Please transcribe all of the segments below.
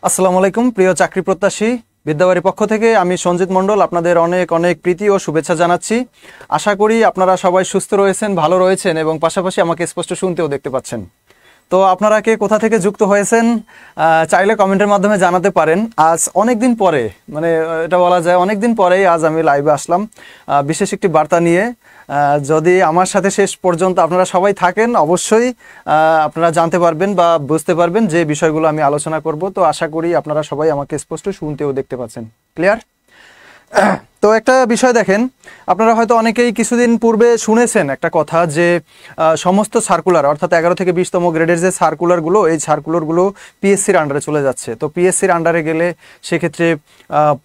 আসসালামু আলাইকুম প্রিয় চাকরি প্রত্যাশী বিদ্যাবাড়ির পক্ষ থেকে আমি সঞ্জিত মণ্ডল আপনাদের অনেক অনেক প্রীতি ও শুভেচ্ছা জানাচ্ছি। আশা করি আপনারা সবাই সুস্থ রয়েছেন, ভালো রয়েছেন এবং পাশাপাশি আমাকে স্পষ্ট শুনতেও দেখতে পাচ্ছেন। তো আপনারা কে কোথা থেকে যুক্ত হয়েছেন চাইলে কমেন্টের মাধ্যমে জানাতে পারেন। আজ অনেক দিন পরে, মানে এটা বলা যায় অনেক দিন পরেই আজ আমি লাইভে আসলাম বিশেষ একটি বার্তা নিয়ে। যদি আমার সাথে শেষ পর্যন্ত আপনারা সবাই থাকেন অবশ্যই আপনারা জানতে পারবেন বা বুঝতে পারবেন যে বিষয়গুলো আমি আলোচনা করব। তো আশা করি আপনারা সবাই আমাকে স্পষ্ট শুনতেও দেখতে পাচ্ছেন। ক্লিয়ার? তো একটা বিষয় দেখেন, আপনারা হয়তো অনেকেই কিছুদিন পূর্বে শুনেছেন একটা কথা যে সমস্ত সার্কুলার অর্থাৎ 11 থেকে 20তম গ্রেডের যে সার্কুলারগুলো, এই সার্কুলারগুলো পিএসসির আন্ডারে চলে যাচ্ছে। তো পিএসসির আন্ডারে গেলে সেক্ষেত্রে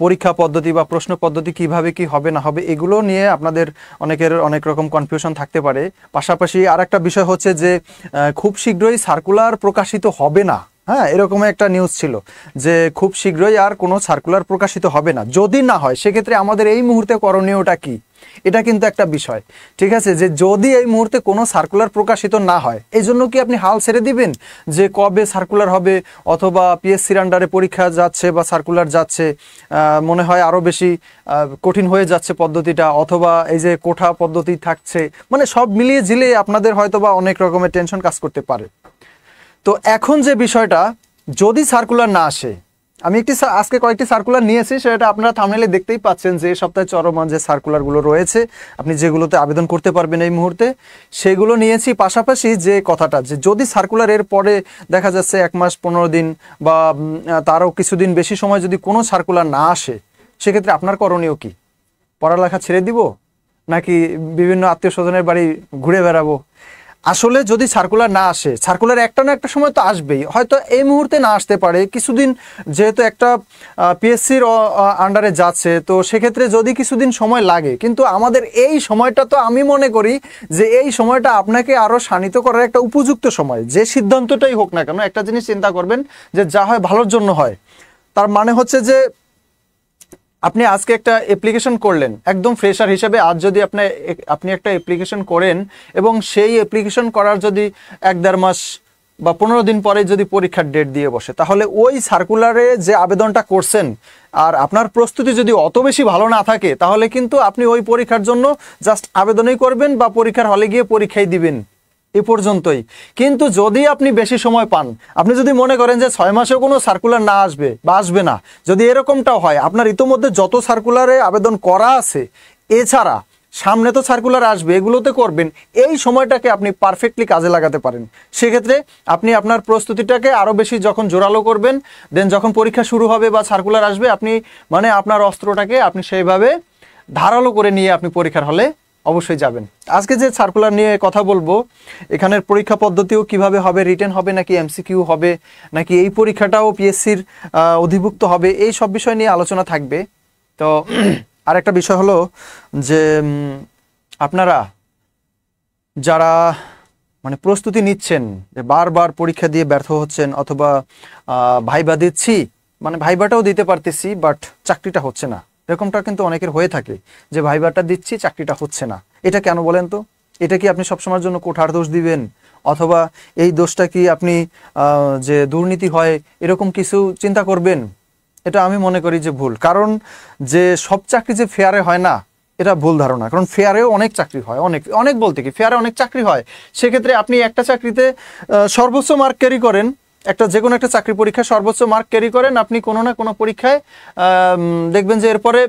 পরীক্ষা পদ্ধতি বা প্রশ্ন পদ্ধতি কিভাবে কি হবে না হবে এগুলো নিয়ে আপনাদের অনেকের অনেক রকম কনফিউশন থাকতে পারে। পাশাপাশি আর একটা বিষয় হচ্ছে যে খুব শীঘ্রই সার্কুলার প্রকাশিত হবে না। হ্যাঁ, এরকম একটা নিউজ ছিল যে খুব শীঘ্রই আর কোনো সার্কুলার প্রকাশিত হবে না। যদি না হয় সেক্ষেত্রে আমাদের এই মুহূর্তে করণীয়টা কি, এটা কিন্তু একটা বিষয়। ঠিক আছে, যে যদি এই মুহূর্তে কোনো সার্কুলার প্রকাশিত না হয় এই জন্য কি আপনি হাল ছেড়ে দিবেন যে কবে সার্কুলার হবে, অথবা পিএসসির আন্ডারে পরীক্ষা যাচ্ছে বা সার্কুলার যাচ্ছে, মনে হয় আরও বেশি কঠিন হয়ে যাচ্ছে পদ্ধতিটা, অথবা এই যে কোঠা পদ্ধতি থাকছে, মানে সব মিলিয়ে ঝিলিয়ে আপনাদের হয়তো বা অনেক রকমের টেনশন কাজ করতে পারে। তো এখন যে বিষয়টা, যদি সার্কুলার না আসে, আমি আজকে কয়েকটি সার্কুলার নিয়েছি, সেটা আপনারা থাম্বনেইলে দেখতেই পাচ্ছেন যে এই সপ্তাহে চলমান যে সার্কুলারগুলো রয়েছে আপনি যেগুলোতে আবেদন করতে পারবেন এই মুহূর্তে, সেগুলো নিয়েছি। পাশাপাশি যে কথাটা যে যদি সার্কুলার এর পরে দেখা যাচ্ছে 1 মাস 15 দিন বা তারও কিছুদিন বেশি সময় যদি কোনো সার্কুলার না আসে, সেক্ষেত্রে আপনার করণীয় কি? পড়ালেখা ছেড়ে দিব নাকি বিভিন্ন আত্মীয় স্বজনের বাড়ি ঘুরে বেড়াবো? আসলে যদি সার্কুলার না আসে, সার্কুলার একটা না একটা সময় তো আসবেই, হয়তো এই মুহূর্তে না আসতে পারে কিছুদিন, যেহেতু একটা পিএসসির আন্ডারে যাচ্ছে, তো সেক্ষেত্রে যদি কিছুদিন সময় লাগে, কিন্তু আমাদের এই সময়টা তো আমি মনে করি যে এই সময়টা আপনাকে আরও শানিত করার একটা উপযুক্ত সময়। যে সিদ্ধান্তটাই হোক না কেন, একটা জিনিস চিন্তা করবেন যে যা হয় ভালোর জন্য হয়। তার মানে হচ্ছে যে আপনি আজকে একটা অ্যাপ্লিকেশন করলেন একদম ফ্রেশার হিসেবে, আজ যদি আপনি একটা অ্যাপ্লিকেশন করেন এবং সেই অ্যাপ্লিকেশন করার যদি 1-1.5 মাস বা 15 দিন পরে যদি পরীক্ষার ডেট দিয়ে বসে, তাহলে ওই সার্কুলারে যে আবেদনটা করছেন আর আপনার প্রস্তুতি যদি অত বেশি ভালো না থাকে, তাহলে কিন্তু আপনি ওই পরীক্ষার জন্য জাস্ট আবেদনই করবেন বা পরীক্ষার হলে গিয়ে পরীক্ষাই দিবেন, এ পর্যন্তই। কিন্তু যদি আপনি বেশি সময় পান, আপনি যদি মনে করেন যে 6 মাসেও কোনো সার্কুলার না আসবে বা আসবে না, যদি এরকমটাও হয়, আপনার ইতোমধ্যে যত সার্কুলারে আবেদন করা আছে এছাড়া সামনে তো সার্কুলার আসবে, এগুলোতে করবেন, এই সময়টাকে আপনি পারফেক্টলি কাজে লাগাতে পারেন। সেক্ষেত্রে আপনি আপনার প্রস্তুতিটাকে আরও বেশি যখন জোরালো করবেন, দেন যখন পরীক্ষা শুরু হবে বা সার্কুলার আসবে, আপনি মানে আপনার অস্ত্রটাকে আপনি সেইভাবে ধারালো করে নিয়ে আপনি পরীক্ষার হলে অবশ্যই যাবেন। আজকে যে সার্কুলার নিয়ে কথা বলবো, এখানের পরীক্ষা পদ্ধতিও কিভাবে হবে, রিটেন হবে নাকি এমসিকিউ হবে, নাকি এই পরীক্ষাটাও পিএসসির অধিভুক্ত হবে, এই সব বিষয় নিয়ে আলোচনা থাকবে। তো আরেকটা বিষয় হলো যে আপনারা যারা মানে প্রস্তুতি নিচ্ছেন, যে বারবার পরীক্ষা দিয়ে ব্যর্থ হচ্ছেন, অথবা ভাইবা দিচ্ছি, মানে ভাইবাটাও দিতে পারতেছি বাট চাকরিটা হচ্ছে না, এরকমটা কিন্তু অনেকের হয়ে থাকে যে ভাইবাটা দিচ্ছি চাকরিটা হচ্ছে না। এটা কেন বলেন তো? এটা কি আপনি সবসময়ের জন্য কোঠার দোষ দিবেন, অথবা এই দোষটা কি আপনি যে দুর্নীতি হয় এরকম কিছু চিন্তা করবেন? এটা আমি মনে করি যে ভুল। কারণ যে সব চাকরি যে ফেয়ারে হয় না, এটা ভুল ধারণা। কারণ ফেয়ারেও অনেক চাকরি হয়, অনেক অনেক বলতে কি ফেয়ারে অনেক চাকরি হয়। সেক্ষেত্রে আপনি একটা চাকরিতে সর্বোচ্চ মার্ক ক্যারি করেন, যে কোনো একটা চাকরি পরীক্ষায় সর্বোচ্চ মার্ক ক্যারি করেন, আপনি কোনো না কোনো পরীক্ষায় দেখবেন যে এরপরে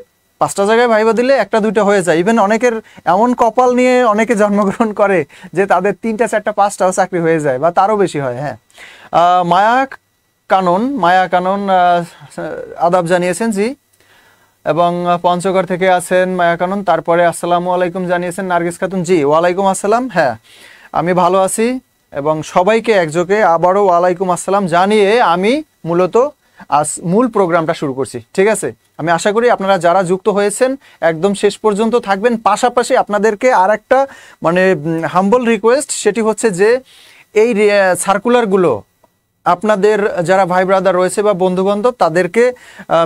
5টা জায়গায় ভাইবা দিলে 1-2টা হয়ে যায়। ইভেন অনেকের এমন কপাল নিয়ে অনেকে জন্মগ্রহণ করে যে তাদের 3টা 4টা 5টাও চাকরি হয়ে যায় বা তারও বেশি হয়। হ্যাঁ, মায়া কানন আদাব জানিয়েছেন জি, এবং পঞ্চগড় থেকে আছেন মায়া কানন। তারপরে আসসালামু আলাইকুম জানিয়েছেন নার্গিস খাতুন জি, ওয়ালাইকুম আসসালাম। হ্যাঁ, আমি ভালো আছি এবং সবাইকে একযোগে আবারও ওয়ালাইকুম আসসালাম জানিয়ে আমি মূলত আজ মূল প্রোগ্রামটা শুরু করছি। ঠিক আছে, আমি আশা করি আপনারা যারা যুক্ত হয়েছেন একদম শেষ পর্যন্ত থাকবেন। পাশাপাশি আপনাদেরকে আর একটা মানে হাম্বল রিকোয়েস্ট, সেটি হচ্ছে যে এই সার্কুলারগুলো আপনাদের যারা ভাই ব্রাদার রয়েছে বা বন্ধুবান্ধব তাদেরকে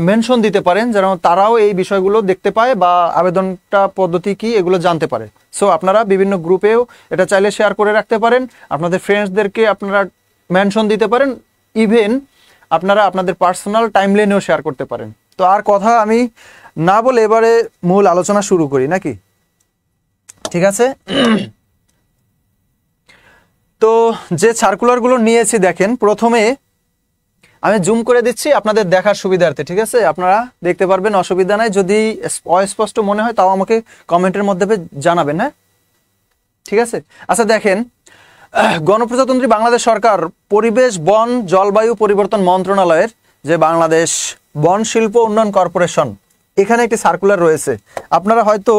মেনশন দিতে পারেন, যেন তারাও এই বিষয়গুলো দেখতে পায় বা আবেদনটা পদ্ধতি কি এগুলো জানতে পারে। সো আপনারা বিভিন্ন গ্রুপেও এটা চাইলে শেয়ার করে রাখতে পারেন, আপনাদের ফ্রেন্ডসদেরকে আপনারা মেনশন দিতে পারেন। ইভেন আপনারা আপনাদের পার্সোনাল টাইমলাইনেও শেয়ার করতে পারেন। তো আর কথা আমি না বলে এবারে মূল আলোচনা শুরু করি নাকি? ঠিক আছে। তো যে সার্কুলারগুলো নিয়েছি দেখেন, প্রথমে আমি জুম করে দিচ্ছি আপনাদের দেখার সুবিধার্থে, ঠিক আছে? আপনারা দেখতে পারবেন, অসুবিধা নাই। যদি অস্পষ্ট মনে হয় তাও আমাকে কমেন্টের মধ্যে জানাবেন, হ্যাঁ? ঠিক আছে। আচ্ছা দেখেন, গণপ্রজাতন্ত্রী বাংলাদেশ সরকার পরিবেশ, বন, জলবায়ু পরিবর্তন মন্ত্রণালয়ের যে বাংলাদেশ বন শিল্প উন্নয়ন কর্পোরেশন, এখানে একটি সার্কুলার রয়েছে। আপনারা হয়তো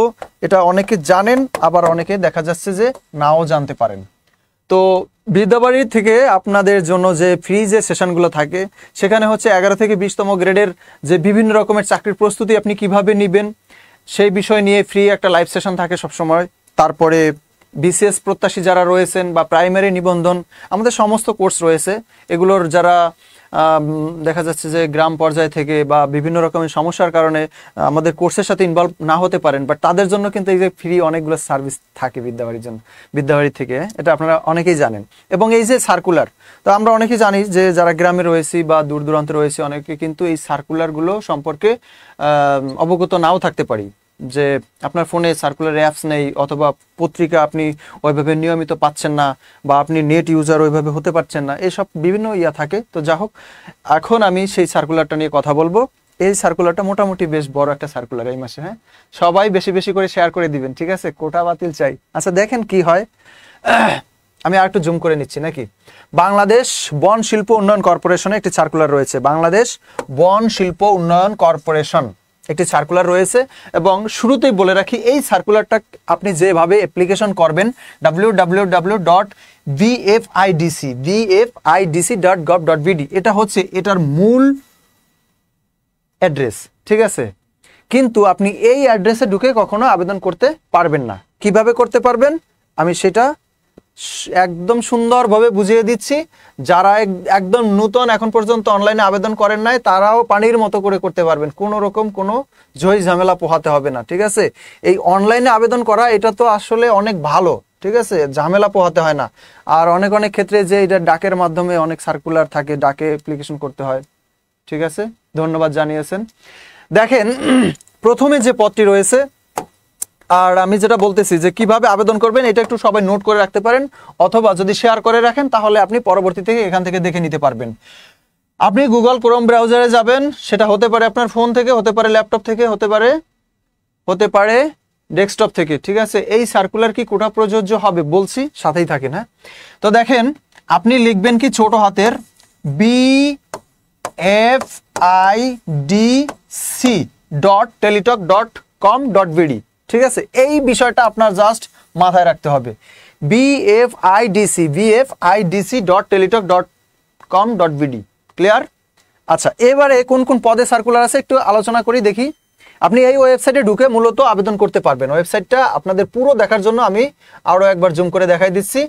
এটা অনেকে জানেন, আবার অনেকে দেখা যাচ্ছে যে নাও জানতে পারেন। তো বিদ্যাবাড়ি থেকে আপনাদের জন্য যে ফ্রি যে সেশনগুলো থাকে, সেখানে হচ্ছে 11 থেকে 20তম গ্রেডের যে বিভিন্ন রকমের চাকরির প্রস্তুতি আপনি কিভাবে নেবেন সেই বিষয় নিয়ে ফ্রি একটা লাইভ সেশন থাকে সবসময়। তারপরে বিসিএস প্রত্যাশী যারা রয়েছেন বা প্রাইমারি নিবন্ধন, আমাদের সমস্ত কোর্স রয়েছে। এগুলোর যারা দেখা যাচ্ছে যে গ্রাম পর্যায় থেকে বা বিভিন্ন রকমের সমস্যার কারণে আমাদের কোর্সের সাথে ইনভলভ না হতে পারেন, বাট তাদের জন্য কিন্তু এই যে ফ্রি অনেকগুলো সার্ভিস থাকে বিদ্যাবাড়ির জন্য, বিদ্যাবাড়ি থেকে। এটা আপনারা অনেকেই জানেন। এবং এই যে সার্কুলার, তো আমরা অনেকেই জানি যে যারা গ্রামে রয়েছি বা দূর দূরান্তে রয়েছি, অনেকে কিন্তু এই সার্কুলারগুলো সম্পর্কে অবগত নাও থাকতে পারি। যে আপনার ফোনে সার্কুলার অ্যাপস নেই, অথবা পত্রিকা আপনি ওইভাবে নিয়মিত পাচ্ছেন না, বা আপনি নেট ইউজার ওইভাবে হতে পারছেন না, এইসব বিভিন্ন ইয়া থাকে। তো যা হোক, এখন আমি সেই সার্কুলারটা নিয়ে কথা বলবো। এই সার্কুলারটা মোটামুটি বেশ বড় একটা সার্কুলার এই মাসে, হ্যাঁ? সবাই বেশি বেশি করে শেয়ার করে দিবেন, ঠিক আছে? কোটা বাতিল চাই। আচ্ছা দেখেন কি হয়, আমি আর একটু জুম করে নিচ্ছি নাকি। বাংলাদেশ বন শিল্প উন্নয়ন কর্পোরেশনে একটি সার্কুলার রয়েছে। বাংলাদেশ বন শিল্প উন্নয়ন কর্পোরেশন একটি সার্কুলার রয়েছে। এবং শুরুতেই বলে রাখি, এই সার্কুলারটা আপনি যেভাবে অ্যাপ্লিকেশন করবেন www.vfidc.gov.bd, এটা হচ্ছে এটার মূল অ্যাড্রেস, ঠিক আছে? কিন্তু আপনি এই অ্যাড্রেসে ঢুকে কখনো আবেদন করতে পারবেন না। কিভাবে করতে পারবেন আমি সেটা একদম সুন্দরভাবে বুঝিয়ে দিচ্ছি। যারা একদম নতুন, এখন পর্যন্ত অনলাইনে আবেদন করেন নাই, তারাও পানির মতো করে করতে পারবেন। কোনো রকম কোনো ঝই ঝামেলা পোহাতে হবে না, ঠিক আছে? এই অনলাইনে আবেদন করা এটা তো আসলে অনেক ভালো, ঠিক আছে? ঝামেলা পোহাতে হয় না। আর অনেক অনেক ক্ষেত্রে যে এটা ডাকের মাধ্যমে অনেক সার্কুলার থাকে, ডাকে অ্যাপ্লিকেশন করতে হয়, ঠিক আছে? ধন্যবাদ জানিয়েছেন। দেখেন, প্রথমে যে পদটি রয়েছে, আর আমি যেটা বলতেছি যে কিভাবে আবেদন করবেন, এটা একটু সবাই নোট করে রাখতে পারেন, অথবা যদি শেয়ার করে রাখেন তাহলে আপনি পরবর্তী থেকে এখান থেকে দেখে নিতে পারবেন। আপনি গুগল ক্রোম ব্রাউজারে যাবেন, সেটা হতে পারে আপনার ফোন থেকে, হতে পারে ল্যাপটপ থেকে, হতে পারে ডেস্কটপ থেকে, ঠিক আছে? এই সার্কুলার কি কোটা প্রযোজ্য হবে বলছি, সাথেই থাকেন, হ্যাঁ? তো দেখেন, আপনি লিখবেন কি ছোট হাতের bfidc.teletalk.com.bd, ঠিক আছে? এই বিষয়টা আপনার জাস্ট মাথায় রাখতে হবে। bfidc.teletalk.com.bd, clear? আচ্ছা, এবারে কোন কোন পদে সার্কুলার আছে একটু আলোচনা করি, দেখি। আপনি এই ওয়েবসাইটে ঢুকে মূলত আবেদন করতে পারবেন। ওয়েবসাইটটা আপনাদের পুরো দেখার জন্য আমি আরও একবার জুম করে দেখাই দিচ্ছি।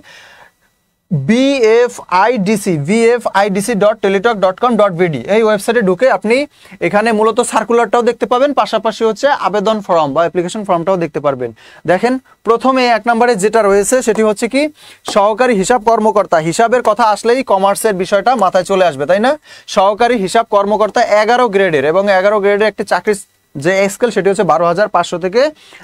bfidc.teletalk.com.bd, এই ওয়েবসাইটে ঢুকে আপনি এখানে মূলত সার্কুলারটাও দেখতে পাবেন, পাশাপাশি হচ্ছে আবেদন ফর্ম বা অ্যাপ্লিকেশন ফর্মটাও দেখতে পারবেন। দেখেন, প্রথমে 1 নম্বরে যেটা রয়েছে সেটি হচ্ছে কি সহকারী হিসাব কর্মকর্তা। হিসাবের কথা আসলেই কমার্সের বিষয়টা মাথায় চলে আসবে, তাই না? সহকারী হিসাব কর্মকর্তা 11 গ্রেডের, এবং 11 গ্রেডের একটি চাকরি যে স্কেল সেটি হচ্ছে 12,500 থেকে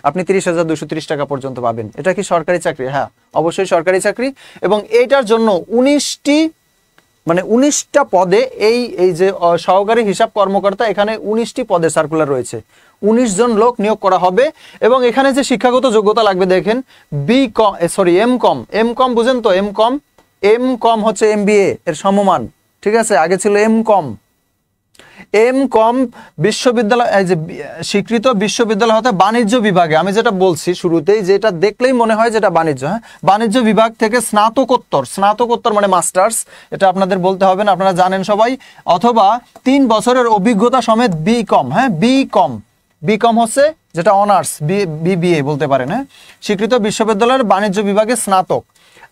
আপনি 30,230 টাকা পর্যন্ত পাবেন। এটা কি সরকারি চাকরি? হ্যাঁ, অবশ্যই সরকারি চাকরি। এবং এইটার জন্য 19টা পদে এই যে সহকারী হিসাব কর্মকর্তা, এখানে 19টি পদে সার্কুলার রয়েছে। 19 জন লোক নিয়োগ করা হবে। এবং এখানে যে শিক্ষাগত যোগ্যতা লাগবে দেখেন, এমকম বুঝেন তো? এমকম হচ্ছে MBA এর সমমান, ঠিক আছে? আগে ছিল এমকম বিশ্ববিদ্যালয়, এই যে স্বীকৃত বিশ্ববিদ্যালয় হতে বাণিজ্য বিভাগে, আমি যেটা বলছি শুরুতেই, যেটা দেখলেই মনে হয় যেটা বাণিজ্য, হ্যাঁ, বাণিজ্য বিভাগ থেকে স্নাতকোত্তর মানে মাস্টার্স, এটা আপনাদের বলতে হবে না, আপনারা জানেন সবাই, অথবা 3 বছরের অভিজ্ঞতা সমেত বিকম, হ্যাঁ, বিকম হচ্ছে যেটা অনার্স, বিবিএ বলতে পারেন, হ্যাঁ, স্বীকৃত বিশ্ববিদ্যালয়ের বাণিজ্য বিভাগে স্নাতক।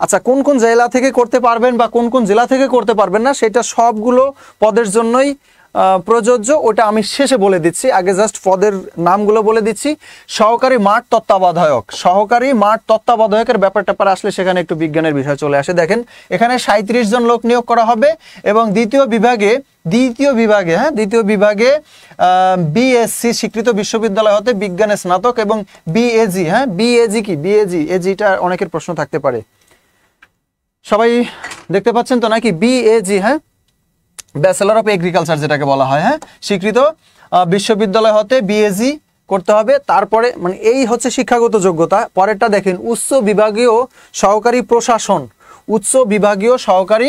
আচ্ছা, কোন কোন জেলা থেকে করতে পারবেন বা কোন কোন জেলা থেকে করতে পারবেন না, সেটা সবগুলো পদের জন্যই প্রযোজ্য। ওটা আমি শেষে বলে দিচ্ছি, আগে জাস্ট পদের নামগুলো বলে দিচ্ছি। সহকারী মাঠ তত্ত্বাবধায়কের ব্যাপার আসলে সেখানে একটু বিজ্ঞানের বিষয় চলে আসে। দেখেন, এখানে 37 জন লোক নিয়োগ করা হবে। এবং দ্বিতীয় বিভাগে দ্বিতীয় বিভাগে, হ্যাঁ দ্বিতীয় বিভাগে বিএসসি স্বীকৃত বিশ্ববিদ্যালয় হতে বিজ্ঞানে স্নাতক এবং বিএজি, হ্যাঁ বিএজি কি বিএজি, এজিটা অনেকের প্রশ্ন থাকতে পারে, সবাই দেখতে পাচ্ছেন তো নাকি? বিএজি, হ্যাঁ ব্যাচেলর অফ এগ্রিকালচার যেটাকে বলা হয়, হ্যাঁ স্বীকৃত বিশ্ববিদ্যালয় হতে বিএজি করতে হবে। তারপরে মানে এই হচ্ছে শিক্ষাগত যোগ্যতা। পরেরটা দেখেন, উচ্চ বিভাগীয় সহকারী প্রশাসন, উচ্চ বিভাগীয় সহকারী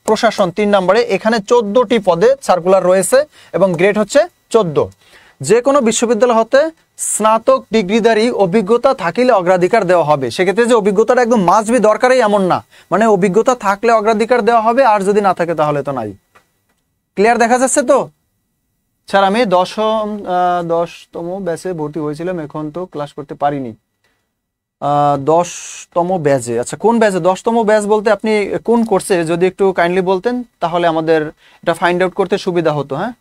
প্রশাসন 3 নম্বরে, এখানে 14টি পদে সার্কুলার রয়েছে এবং গ্রেড হচ্ছে 14। যে কোনো বিশ্ববিদ্যালয় হতে স্নাতক ডিগ্রিধারী অভিজ্ঞতা থাকিলে অগ্রাধিকার দেওয়া হবে। সেক্ষেত্রে যে অভিজ্ঞতাটা একদম মাস্ট বি দরকারই এমন না, মানে অভিজ্ঞতা থাকলে অগ্রাধিকার দেওয়া হবে, আর যদি না থাকে তাহলে তো নাই। ক্লিয়ার দেখা যাচ্ছে তো? স্যার আমি 10তম ব্যাচে ভর্তি হয়েছিলাম, এখন তো ক্লাস করতে পারিনি। 10তম ব্যাচে, আচ্ছা কোন ব্যাচে? 10তম ব্যাচ বলতে আপনি কোন কোর্সে যদি একটু কাইন্ডলি বলতেন তাহলে আমাদের এটা ফাইন্ড আউট করতে সুবিধা হতো। হ্যাঁ,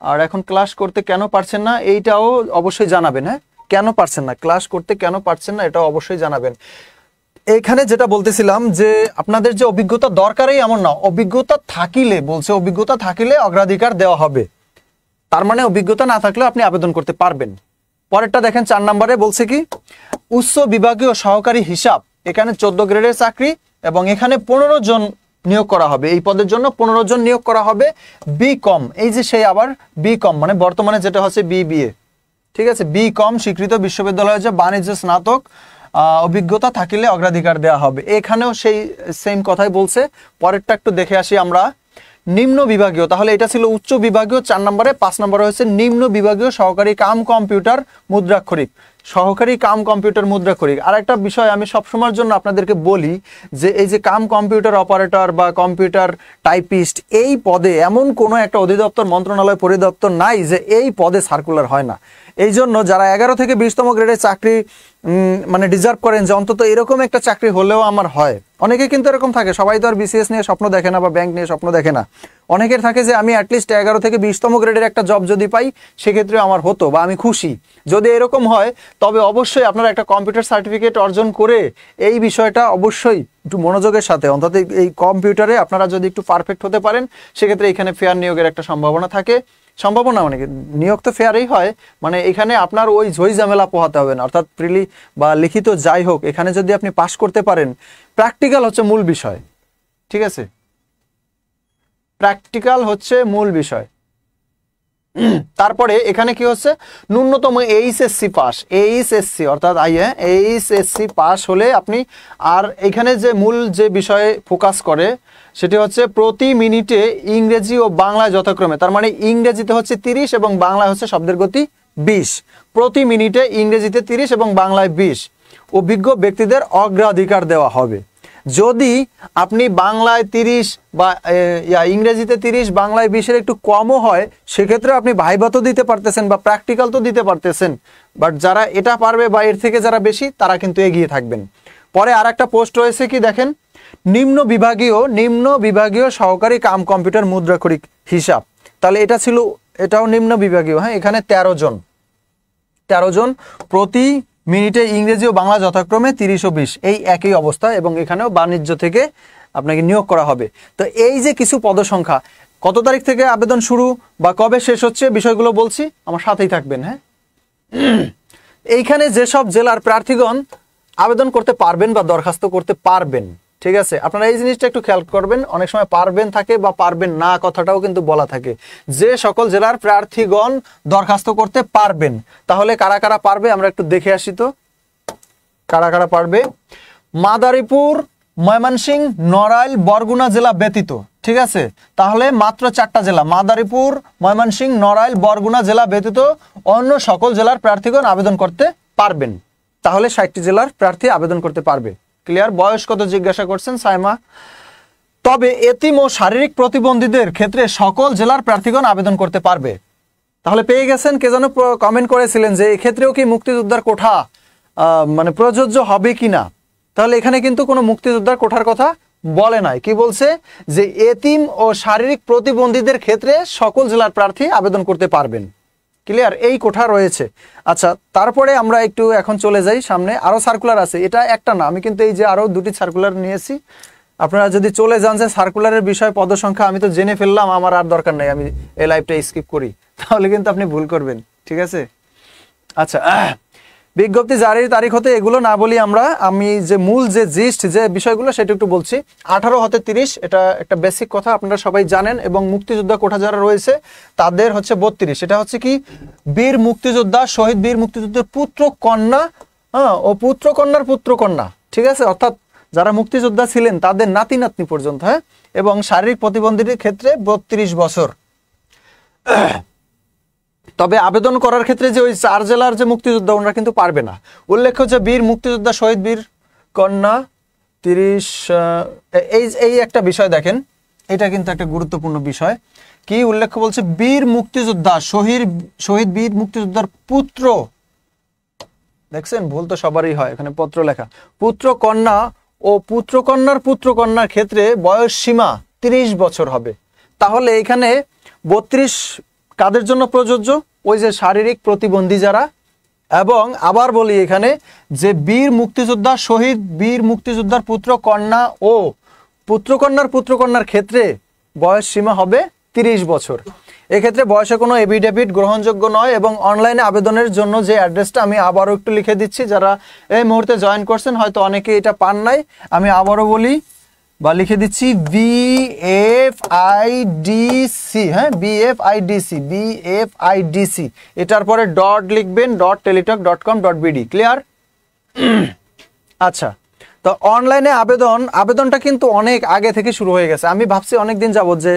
আর এখন ক্লাস করতে কেন পারছেন না এইটাও অবশ্যই জানাবেন। হ্যাঁ, কেন পারছেন না, ক্লাস করতে কেন পারছেন না এটাও অবশ্যই জানাবেন। এইখানে যেটা বলতেছিলাম যে আপনাদের যে অভিজ্ঞতা দরকারই এমন না, অভিজ্ঞতা থাকিলে বলছে, অভিজ্ঞতা থাকিলে অগ্রাধিকার দেওয়া হবে। তার মানে অভিজ্ঞতা না থাকলেও আপনি আবেদন করতে পারবেন। পরেরটা দেখেন 4 নম্বরে বলছে কি, উচ্চ বিভাগীয় সহকারী হিসাব, এখানে 14 গ্রেডের চাকরি এবং এখানে 15 জন নিয়োগ করা হবে। এই পদের জন্য 15 জন নিয়োগ করা হবে। বি কম, এই যে সেই আবার বি কম মানে বর্তমানে যেটা হচ্ছে বিবিএ, ঠিক আছে, বি কম স্বীকৃত বিশ্ববিদ্যালয় হচ্ছে বাণিজ্য স্নাতক অভিজ্ঞতা থাকিলে অগ্রাধিকার দেওয়া হবে। এখানেও সেই সেম কথাই বলছে। পরেরটা একটু দেখে আসি আমরা। নিম্ন বিভাগীয়, তাহলে এটা ছিল উচ্চ বিভাগীয় 4 নম্বরে, 5 নম্বরে হচ্ছে নিম্ন বিভাগীয় সহকারী কাম কম্পিউটার মুদ্রাক্ষরিক, সহকারী কাম কম্পিউটার মুদ্রাক্ষরিক। আর একটা বিষয় আমি সবসময়ের জন্য আপনাদেরকে বলি যে এই যে কাম কম্পিউটার অপারেটর বা কম্পিউটার টাইপিস্ট, এই পদে এমন কোনো একটা অধিদপ্তর, মন্ত্রণালয়, পরিদপ্তর নাই যে এই পদে সার্কুলার হয় না। এই জন্য যারা 11 থেকে 20তম গ্রেডের চাকরি মানে ডিজার্ভ করেন যে অন্তত এরকম একটা চাকরি হলেও আমার হয়, অনেকে কিন্তু এরকম থাকে, সবাই তো আর বিসিএস নিয়ে স্বপ্ন দেখে না বা ব্যাংক নিয়ে স্বপ্ন দেখে না। অনেকের থাকে যে আমি অ্যাটলিস্ট 11 থেকে 20তম গ্রেডের একটা জব যদি পাই সেক্ষেত্রে আমার হতো বা আমি খুশি। যদি এরকম হয় তবে অবশ্যই আপনারা একটা কম্পিউটার সার্টিফিকেট অর্জন করে এই বিষয়টা অবশ্যই একটু মনোযোগের সাথে, অন্তত এই কম্পিউটারে আপনারা যদি একটু পারফেক্ট হতে পারেন সেক্ষেত্রে এখানে ফেয়ার নিয়োগের একটা সম্ভাবনা থাকে। সম্ভাবনা মানে নিয়োগ তো ফেয়ারই হয়, মানে এখানে আপনার ওই ঝই ঝামেলা পোহাতে হবে না, অর্থাৎ প্রিলি বা লিখিত যাই হোক, এখানে যদি আপনি পাস করতে পারেন, প্র্যাকটিক্যাল হচ্ছে মূল বিষয়, ঠিক আছে, প্র্যাকটিক্যাল হচ্ছে মূল বিষয়। তারপরে এখানে কি হচ্ছে, ন্যূনতম এইচএসসি পাস, এইচএসসি অর্থাৎ এইচএসসি পাস হলে আপনি, আর এখানে যে মূল যে বিষয়ে ফোকাস করে সেটি হচ্ছে প্রতি মিনিটে ইংরেজি ও বাংলায় যথাক্রমে, তার মানে ইংরেজিতে হচ্ছে 30 এবং বাংলায় হচ্ছে শব্দের গতি 20, প্রতি মিনিটে ইংরেজিতে 30 এবং বাংলায় 20 অভিজ্ঞ ব্যক্তিদের অগ্রাধিকার দেওয়া হবে। যদি আপনি বাংলায় 30 বা ইংরেজিতে 30 বাংলায় 20-এর একটু কমও হয় সেক্ষেত্রে আপনি ভাইভা তো দিতে পারতেছেন বা প্র্যাকটিক্যাল তো দিতে পারতেছেন, বাট যারা এটা পারবে বা এর থেকে যারা বেশি তারা কিন্তু এগিয়ে থাকবেন। পরে আর একটা পোস্ট রয়েছে কি দেখেন, নিম্ন বিভাগীয় সহকারী কাম কম্পিউটার মুদ্রাক্ষরিক হিসাব, তাহলে এটা ছিল, এটাও নিম্ন বিভাগীয়। হ্যাঁ, এখানে 13 জন প্রতি মিনিটে ইংরেজি ও বাংলা যথাক্রমে 30 ও 20, এই একই অবস্থা এবং এখানেও বাণিজ্য থেকে আপনাকে নিয়োগ করা হবে। তো এই যে কিছু পদসংখ্যা, কত তারিখ থেকে আবেদন শুরু বা কবে শেষ হচ্ছে বিষয়গুলো বলছি, আমার সাথেই থাকবেন। হ্যাঁ, এইখানে যেসব জেলার প্রার্থীগণ আবেদন করতে পারবেন বা দরখাস্ত করতে পারবেন, ঠিক আছে, আপনারা এই জিনিসটা একটু খেয়াল করবেন। অনেক সময় পারবেন থাকে বা পারবেন না কথাটাও কিন্তু বলা থাকে। যে সকল জেলার প্রার্থীগণ দরখাস্ত করতে পারবেন, তাহলে কারা কারা পারবে আমরা একটু দেখে আসি তো, কারা কারা পারবে। মাদারীপুর, ময়মনসিংহ, নড়াইল, বরগুনা জেলা ব্যতীত, ঠিক আছে, তাহলে মাত্র 4টা জেলা, মাদারীপুর, ময়মনসিংহ, নড়াইল, বরগুনা জেলা ব্যতীত অন্য সকল জেলার প্রার্থীগণ আবেদন করতে পারবেন। তাহলে 60টি জেলার প্রার্থী আবেদন করতে পারবে। ক্লিয়ার? বয়স কত জিজ্ঞাসা করছেন সাইমা। তবে এতিম ও শারীরিক প্রতিবন্ধীদের ক্ষেত্রে সকল জেলার প্রার্থীগণ আবেদন করতে পারবে। তাহলে পেয়ে গেছেন। কে যেন কমেন্ট করেছিলেন যে এক্ষেত্রেও কি মুক্তিযোদ্ধার কোঠা মানে প্রযোজ্য হবে কিনা, তাহলে এখানে কিন্তু কোনো মুক্তিযোদ্ধার কোঠার কথা বলে নাই। কি বলছে যে এতিম ও শারীরিক প্রতিবন্ধীদের ক্ষেত্রে সকল জেলার প্রার্থী আবেদন করতে পারবেন। ক্লিয়ার? এই কোঠা রয়েছে। আচ্ছা, তারপরে আমরা একটু এখন চলে যাই সামনে, আরো সার্কুলার আছে, এটা একটা না, আমি কিন্তু এই যে আরো 2টি সার্কুলার নিয়েছি, আপনারা যদি চলে যান যে সার্কুলারের বিষয় পদসংখ্যা আমি তো জেনে ফেললাম, আমার আর দরকার নাই, আমি এই লাইভটা স্কিপ করি, তাহলে কিন্তু আপনি ভুল করবেন। ঠিক আছে? আচ্ছা, বিজ্ঞপ্তি জারির তারিখ হতে এগুলো না বলি আমরা, আমি যে মূল যে জিস্ট যে বিষয়গুলো সেটা একটু বলছি। 18 হতে 30 এটা একটা বেসিক কথা, আপনারা সবাই জানেন। এবং মুক্তিযোদ্ধা কোটা যারা রয়েছে তাদের হচ্ছে 32। এটা হচ্ছে কি, বীর মুক্তিযোদ্ধা, শহীদ বীর মুক্তিযুদ্ধের পুত্র কন্যা, ও পুত্র কন্যার পুত্র কন্যা। ঠিক আছে? অর্থাৎ যারা মুক্তিযোদ্ধা ছিলেন তাদের নাতি নাতনি পর্যন্ত। হ্যাঁ, এবং শারীরিক প্রতিবন্ধীদের ক্ষেত্রে 32 বছর। তবে আবেদন করার ক্ষেত্রে যে ওই 4 জেলার যে মুক্তিযোদ্ধা ওনারা কিন্তু পারবে না। উল্লেখ্য যে বীর মুক্তিযোদ্ধা, শহীদ বীর কন্যা 30, এই একটা বিষয় দেখেন, এটা কিন্তু একটা গুরুত্বপূর্ণ বিষয়। কি উল্লেখ্য বলছে, বীর মুক্তিযোদ্ধা, শহীদ বীর মুক্তিযোদ্ধার পুত্র, দেখছেন ভুল তো সবারই হয়, এখানে পত্র লেখা, পুত্র কন্যা ও পুত্র কন্যার পুত্র কন্যার ক্ষেত্রে বয়স সীমা 30 বছর হবে। তাহলে এখানে 32 কাদের জন্য প্রযোজ্য? ওই যে শারীরিক প্রতিবন্ধী যারা। এবং আবার বলি এখানে যে বীর মুক্তিযোদ্ধা, শহীদ বীর মুক্তিযোদ্ধার পুত্র কন্যা ও পুত্র কন্যার ক্ষেত্রে বয়স সীমা হবে 30 বছর। এক্ষেত্রে বয়সে কোনো এফিডেভিট গ্রহণযোগ্য নয়। এবং অনলাইনে আবেদনের জন্য যে অ্যাড্রেসটা আমি আবারও একটু লিখে দিচ্ছি, যারা এই মুহূর্তে জয়েন করছেন হয়তো অনেকে এটা পান নাই, আমি আবারও বলি বা লিখে দিচ্ছি, BFIDC। হ্যাঁ, BFIDC, এটার পরে ডট লিখবেন, .teletalk.com.bd। ক্লিয়ার? আচ্ছা, তো অনলাইনে আবেদনটা কিন্তু অনেক আগে থেকে শুরু হয়ে গেছে। আমি ভাবছি অনেকদিন যাবত যে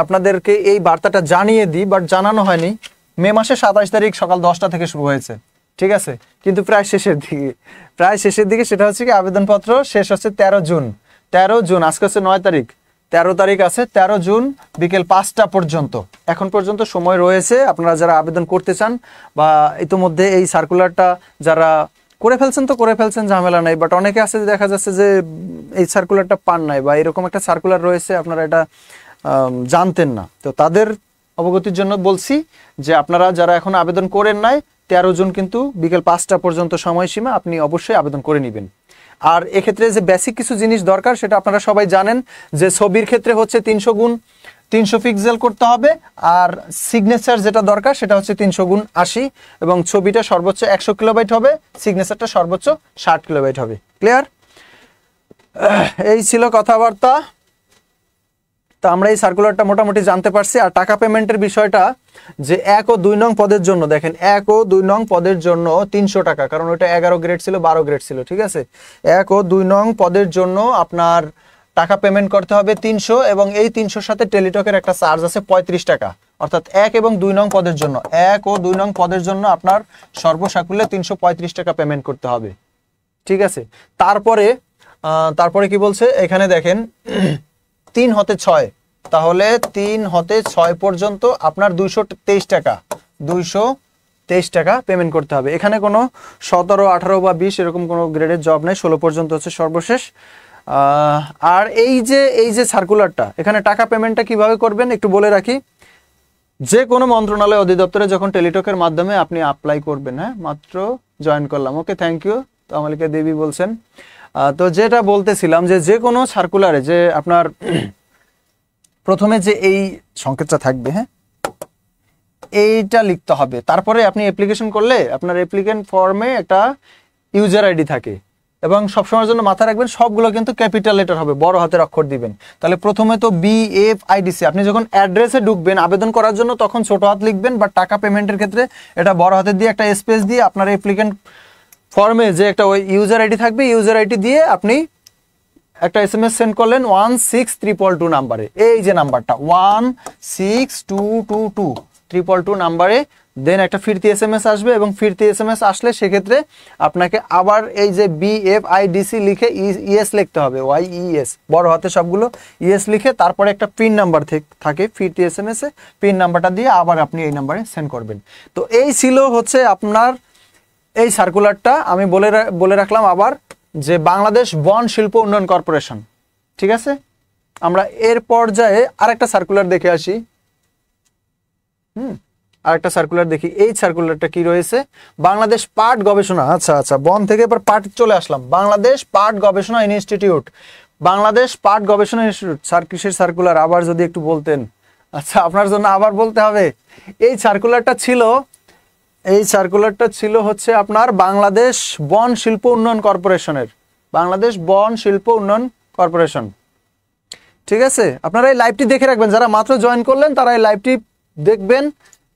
আপনাদেরকে এই বার্তাটা জানিয়ে দিই, বাট জানানো হয়নি। মে মাসের 27 তারিখ সকাল 10টা থেকে শুরু হয়েছে। ঠিক আছে? কিন্তু প্রায় শেষের দিকে সেটা হচ্ছে কি, আবেদনপত্র শেষ হচ্ছে 13 জুন। আজকে হচ্ছে 9 তারিখ, 13 তারিখ আছে, 13 জুন বিকেল 5টা পর্যন্ত এখন পর্যন্ত সময় রয়েছে। আপনারা যারা আবেদন করতে চান বা ইতিমধ্যে এই সার্কুলারটা যারা করে ফেলছেন, ঝামেলা নাই। বাট অনেকে আছে দেখা যাচ্ছে যে এই সার্কুলারটা পান নাই, বা এরকম একটা সার্কুলার রয়েছে আপনারা এটা জানতেন না। তো তাদের অবগতির জন্য বলছি যে আপনারা যারা এখন আবেদন করেন নাই, 13 জুন কিন্তু বিকেল 5টা পর্যন্ত সময়সীমা, আপনি অবশ্যই আবেদন করে নেবেন। আর এক্ষেত্রে যে বেসিক কিছু জিনিস দরকার সেটা আপনারা সবাই জানেন, যে ছবির ক্ষেত্রে হচ্ছে 300 পিক্সেল করতে হবে। আর সিগনেচার যেটা দরকার সেটা হচ্ছে 300x80, এবং ছবিটা সর্বোচ্চ 100 কিলোবাইট হবে, সিগনেচারটা সর্বোচ্চ 60 কিলোবাইট হবে। ক্লিয়ার? এই ছিল কথাবার্তা। তো আমরা এই সার্কুলারটা মোটামুটি জানতে পারছি। আর টাকা পেমেন্টের বিষয়টা, যে 1 ও 2 নং পদের জন্য দেখেন, 1 ও 2 নং পদের জন্য 300 টাকা, কারণ ওটা 11 গ্রেড ছিল, 12 গ্রেড ছিল। ঠিক আছে? 1 ও 2 নং পদের জন্য আপনার টাকা পেমেন্ট করতে হবে 300, এবং এই 300-র সাথে টেলিটকের একটা চার্জ আছে 35 টাকা। অর্থাৎ 1 এবং 2 নং পদের জন্য, 1 ও 2 নং পদের জন্য আপনার সর্বসাকুল্যে 335 টাকা পেমেন্ট করতে হবে। ঠিক আছে? তারপরে কি বলছে এখানে দেখেন, 3 হতে 6, তাহলে 3 হতে 6 পর্যন্ত আপনার 223 টাকা পেমেন্ট করতে হবে। এখানে কোনো 17, 18 বা 20 এরকম কোনো গ্রেডের জব নেই, 16 পর্যন্ত হচ্ছে সর্বশেষ। আর এই যে সার্কুলারটা, এখানে টাকা পেমেন্টটা কিভাবে করবেন একটু বলে রাখি। যে কোনো মন্ত্রণালয় অধিদপ্তরে যখন টেলিটকের মাধ্যমে আপনি অ্যাপ্লাই করবেন, হ্যাঁ, মাত্র জয়েন করলাম, ওকে, থ্যাংক ইউ। তো আমাকে দেবী বলছেন। তো যেটা বলতেছিলাম, যে কোনো সার্কুলারে যে আপনার প্রথমে যে এই সংকেতটা থাকবে, হ্যাঁ, এইটা লিখতে হবে। তারপরে আপনি অ্যাপ্লিকেশন করলে আপনার অ্যাপ্লিকেন্ট ফর্মে একটা ইউজার আইডি থাকে, এবং সবসময়ের জন্য মাথায় রাখবেন সবগুলো কিন্তু ক্যাপিটাল লেটার হবে, বড় হাতের অক্ষর দিবেন। তাহলে প্রথমে তো BFIDC, আপনি যখন অ্যাড্রেসে ঢুকবেন আবেদন করার জন্য তখন ছোট হাত লিখবেন, বা টাকা পেমেন্টের ক্ষেত্রে এটা বড় হাতের দিয়ে একটা স্পেস দিয়ে আপনার অ্যাপ্লিকেন্ট ফর্মে যে একটা ওই ইউজার আইডি থাকবে, ইউজার আইডি দিয়ে আপনি একটা SMS সেন্ড করলেন 16222 নাম্বারে। এই যে নাম্বারটা 16222 নাম্বারে, দেন একটা ফিরতি SMS আসবে, এবং ফিরতি SMS আসলে সেক্ষেত্রে আপনাকে আবার এই যে BFIDC লিখে ইএস লিখতে হবে, YES, বড় হাতে সবগুলো ইএস লিখে, তারপরে একটা পিন নাম্বার থাকে ফিরতি SMS এ, পিন নাম্বারটা দিয়ে আবার আপনি এই নাম্বারে সেন্ড করবেন। তো এই ছিল হচ্ছে আপনার এই সার্কুলারটা। আমি বলে রাখলাম আবার, যে বাংলাদেশ বন শিল্প উন্নয়ন কর্পোরেশন। ঠিক আছে? আমরা এর পর্যায়ে আরেকটা সার্কুলার দেখে আসি। আরেকটা সার্কুলার দেখি, এই সার্কুলারটা কি রয়েছে, বাংলাদেশ পাট গবেষণা। আচ্ছা, বন থেকে এবার পাট চলে আসলাম, বাংলাদেশ পাট গবেষণা ইনস্টিটিউট, বাংলাদেশ পাট গবেষণা ইনস্টিটিউট। স্যার কিসের সার্কুলার আবার যদি একটু বলতেন। আচ্ছা, আপনার জন্য আবার বলতে হবে। এই সার্কুলারটা ছিল হচ্ছে আপনার বাংলাদেশ বন শিল্প উন্নয়ন কর্পোরেশনের, বাংলাদেশ বন শিল্প উন্নয়ন কর্পোরেশন। ঠিক আছে, আপনারা এই লাইভটি দেখে রাখবেন, যারা মাত্র জয়েন করলেন তারা এই লাইভটি দেখবেন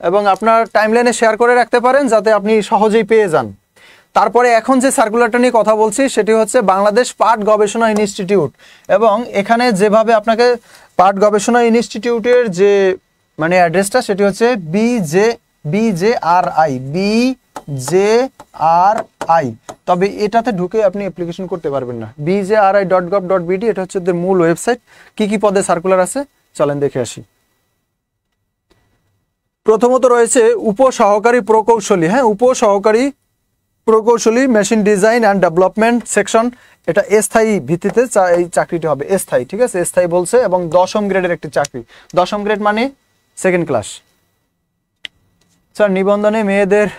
এবং আপনার টাইমলাইনে শেয়ার করে রাখতে পারেন যাতে আপনি সহজেই পেয়ে যান। তারপরে এখন যে সার্কুলারটা নিয়ে কথা বলছি সেটি হচ্ছে বাংলাদেশ পাট গবেষণা ইনস্টিটিউট, এবং এখানে যেভাবে আপনাকে পাট গবেষণা ইনস্টিটিউটের যে মানে অ্যাড্রেসটা সেটি হচ্ছে BJRI, তবে এটাতে ঢুকে আপনি অ্যাপ্লিকেশন করতে পারবেন না। bjri.gov.bd এটা হচ্ছে ওদের মূল ওয়েবসাইট। কি কি পদে সার্কুলার আছে চলেন দেখে আসি। প্রথমত রয়েছে উপসহকারী প্রকৌশলী, হ্যাঁ, উপসহকারী প্রকৌশলী machine design and development section. এটা স্থায়ী ভিত্তিতে এই চাকরিটি হবে, স্থায়ী। ঠিক আছে, স্থায়ী বলছে, এবং 10ম গ্রেডের একটি চাকরি। 10ম গ্রেড মানে 2nd ক্লাস। স্যার নিবন্ধনে মেয়েদের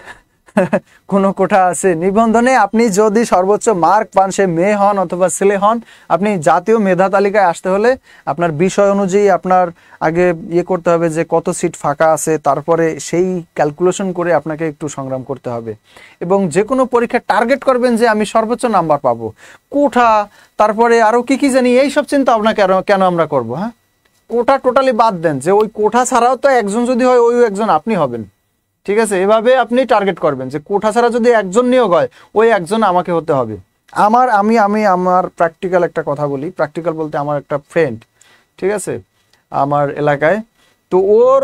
কোনো কোঠা আছে? নিবন্ধনে আপনি যদি সর্বোচ্চ মার্ক পান, সে মেয়ে হন অথবা ছেলে হন, আপনি জাতীয় মেধা তালিকায় আসতে হলে আপনার বিষয় অনুযায়ী আপনার আগে করতে হবে যে কত সিট ফাঁকা আছে, তারপরে সেই ক্যালকুলেশন করে আপনাকে একটু সংগ্রাম করতে হবে। এবং যে কোনো পরীক্ষা টার্গেট করবেন যে আমি সর্বোচ্চ নাম্বার পাবো, কোঠা, তারপরে আরও কি জানি, এই সব চিন্তা ভাবনা কেন আমরা করবো? হ্যাঁ, কোঠা টোটালি বাদ দেন, যে ওই কোঠা ছাড়াও তো একজন যদি হয় ওই একজন আপনি হবেন। ঠিক আছে, এভাবে আপনি টার্গেট করবেন যে কোঠা ছাড়া যদি একজন নিয়োগ হয় ওই একজন আমাকে হতে হবে। আমার প্র্যাকটিক্যাল একটা কথা বলি, প্র্যাকটিক্যাল বলতে আমার একটা ফ্রেন্ড, ঠিক আছে, আমার এলাকায়, তো ওর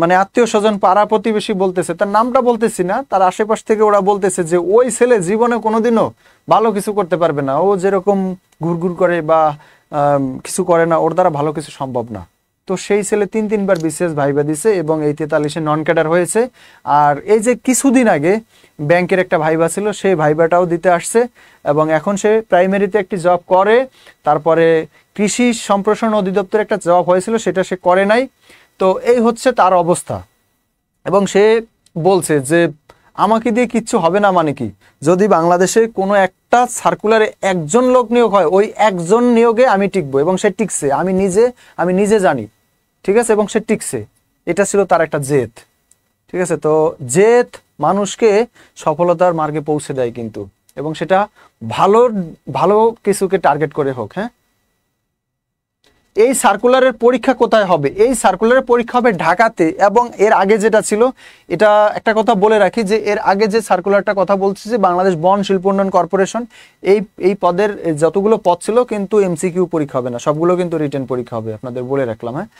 মানে আত্মীয় স্বজন পাড়া প্রতিবেশী বলতেছে, তার নামটা বলতেছি না, তার আশেপাশ থেকে ওরা বলতেছে যে ওই ছেলে জীবনে কোনোদিনও ভালো কিছু করতে পারবে না, ও যেরকম ঘুরঘুর করে বা কিছু করে না, ওর দ্বারা ভালো কিছু সম্ভব না। তো সেই ছেলে 3-3বার বিসিএস ভাইবা দিছে এবং এই 43-এ নন ক্যাডার হয়েছে। আর এই যে কিছুদিন আগে ব্যাংকের একটা ভাইবা ছিল, সেই ভাইবাটাও দিতে আসছে, এবং এখন সে প্রাইমারিতে একটি জব করে। তারপরে কৃষি সম্প্রসারণ অধিদপ্তরে একটা জব হয়েছিল, সেটা সে করে নাই। তো এই হচ্ছে তার অবস্থা, এবং সে বলছে যে আমাকে দিয়ে কিচ্ছু হবে না। মানে কি, যদি বাংলাদেশে কোনো একটা সার্কুলারে একজন লোক নিয়োগ হয়, ওই একজন নিয়োগে আমি টিকবো, এবং সে টিকছে, আমি নিজে জানি। ঠিক আছে, এবং সে টিকছে, এটা ছিল তার একটা জেদ। ঠিক আছে, তো জেদ মানুষকে সফলতার মার্গে পৌঁছে দেয় কিন্তু, এবং সেটা ভালো কিছুকে টার্গেট করে হোক। হ্যাঁ, এই সার্কুলারের পরীক্ষা কোথায় হবে? এই সার্কুলারের পরীক্ষা হবে ঢাকাতে, এবং এর আগে যেটা ছিল, এটা একটা কথা বলে রাখি যে এর আগে যে সার্কুলারটা কথা বলছি যে বাংলাদেশ বন শিল্প উন্নয়ন কর্পোরেশন, এই পদের যতগুলো পদ ছিল কিন্তু এমসিকিউ পরীক্ষা হবে না, সবগুলো কিন্তু রিটেন পরীক্ষা হবে, আপনাদের বলে রাখলাম। হ্যাঁ,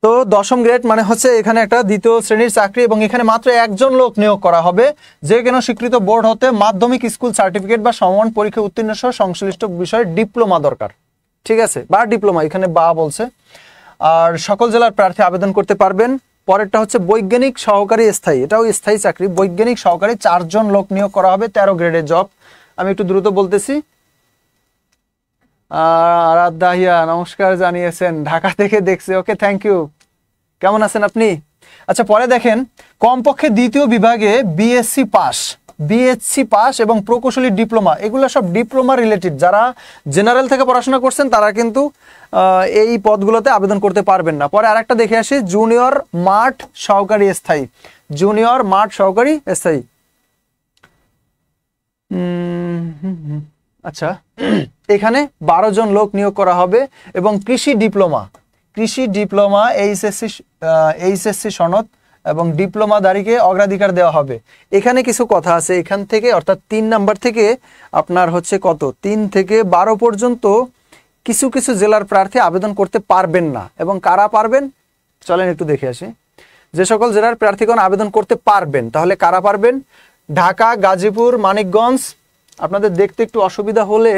তো 10ম গ্রেড মানে হচ্ছে এখানে একটা 2য় শ্রেণীর চাকরি, এবং এখানে মাত্র একজন লোক নিয়োগ করা হবে, যে কোনো স্বীকৃত বোর্ড হতে মাধ্যমিক স্কুল সার্টিফিকেট বা সমমান পরীক্ষা উত্তীর্ণ সহ সংশ্লিষ্ট বিষয়ে ডিপ্লোমা দরকার। ঠিক আছে, বা ডিপ্লোমা, এখানে বা বলছে। আর সকল জেলার প্রার্থী আবেদন করতে পারবেন। পরেরটা হচ্ছে বৈজ্ঞানিক সহকারী স্থায়ী, এটাও স্থায়ী চাকরি। বৈজ্ঞানিক সহকারী 4 জন লোক নিয়োগ করা হবে, 13 গ্রেডের জব। আমি একটু দ্রুত বলতেছি। আরাধ্যাহিয়া নমস্কার জানিয়েছেন, ঢাকা থেকে দেখছে, ওকে, থ্যাংক ইউ। কেমন আছেন আপনি? আচ্ছা, পরে দেখেন কমপক্ষে 2য় বিভাগে বিএসসি পাস এবং প্রকৌশলী ডিপ্লোমা, এগুলো সব ডিপ্লোমা রিলেটেড। যারা জেনারেল থেকে পড়াশোনা করছেন তারা কিন্তু এই পদগুলোতে আবেদন করতে পারবেন না। পরে আরেকটা দেখে আসি, জুনিয়র মাঠ সহকারী স্থায়ী, জুনিয়র মাঠ সহকারী স্থায়ী। আচ্ছা, এখানে 12 জন লোক নিয়োগ করা হবে, এবং কৃষি ডিপ্লোমা এইচএসসি সনদ এবং ডিপ্লোমাধারীকে অগ্রাধিকার দেওয়া হবে। এখানে কিছু কথা আছে, এখান থেকে অর্থাৎ 3 নাম্বার থেকে আপনার হচ্ছে কত 3 থেকে 12 পর্যন্ত কিছু কিছু জেলার প্রার্থী আবেদন করতে পারবেন না। এবং কারা পারবেন চলেন একটু দেখে আসি। যে সকল জেলার প্রার্থীগণ আবেদন করতে পারবেন, তাহলে কারা পারবেন? ঢাকা, গাজীপুর, মানিকগঞ্জ। আপনাদের দেখতে একটু অসুবিধা হলে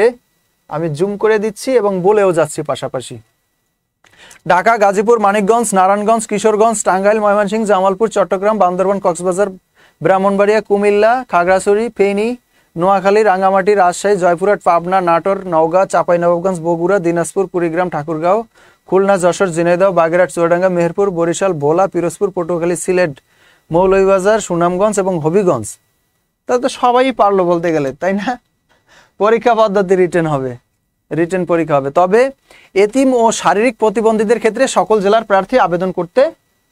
আমি জুম করে দিচ্ছি এবং বলেও যাচ্ছি পাশাপাশি। ঢাকা, গাজীপুর, মানিকগঞ্জ, নারায়ণগঞ্জ, কিশোরগঞ্জ, টাঙ্গাইল, ময়মনসিংহ, জামালপুর, চট্টগ্রাম, বান্দরবান, কক্সবাজার, ব্রাহ্মণবাড়িয়া, কুমিল্লা, খাগড়াছড়ি, ফেনী, নোয়াখালী, রাঙ্গামাটি, রাজশাহী, জয়পুরহাট, পাবনা, নাটোর, নওগাঁ, চাঁপাইনবাবগঞ্জ, বগুড়া, দিনাজপুর, কুড়িগ্রাম, ঠাকুরগাঁও, খুলনা, যশোর, ঝিনাইদহ, বাগেরহাট, চুয়াডাঙ্গা, মেহেরপুর, বরিশাল, ভোলা, পিরোজপুর, পটুয়াখালী, সিলেট, মৌলভীবাজার, সুনামগঞ্জ এবং হবিগঞ্জ। তাহলে তো সবাই পারলো বলতে গেলে, তাই না? পরীক্ষা পদ্ধতি রিটেন হবে। রিটেন পরীক্ষা হবে। তবে এতিম ও শারীরিক প্রতিবন্ধীদের ক্ষেত্রে সকল জেলার প্রার্থী আবেদন করতে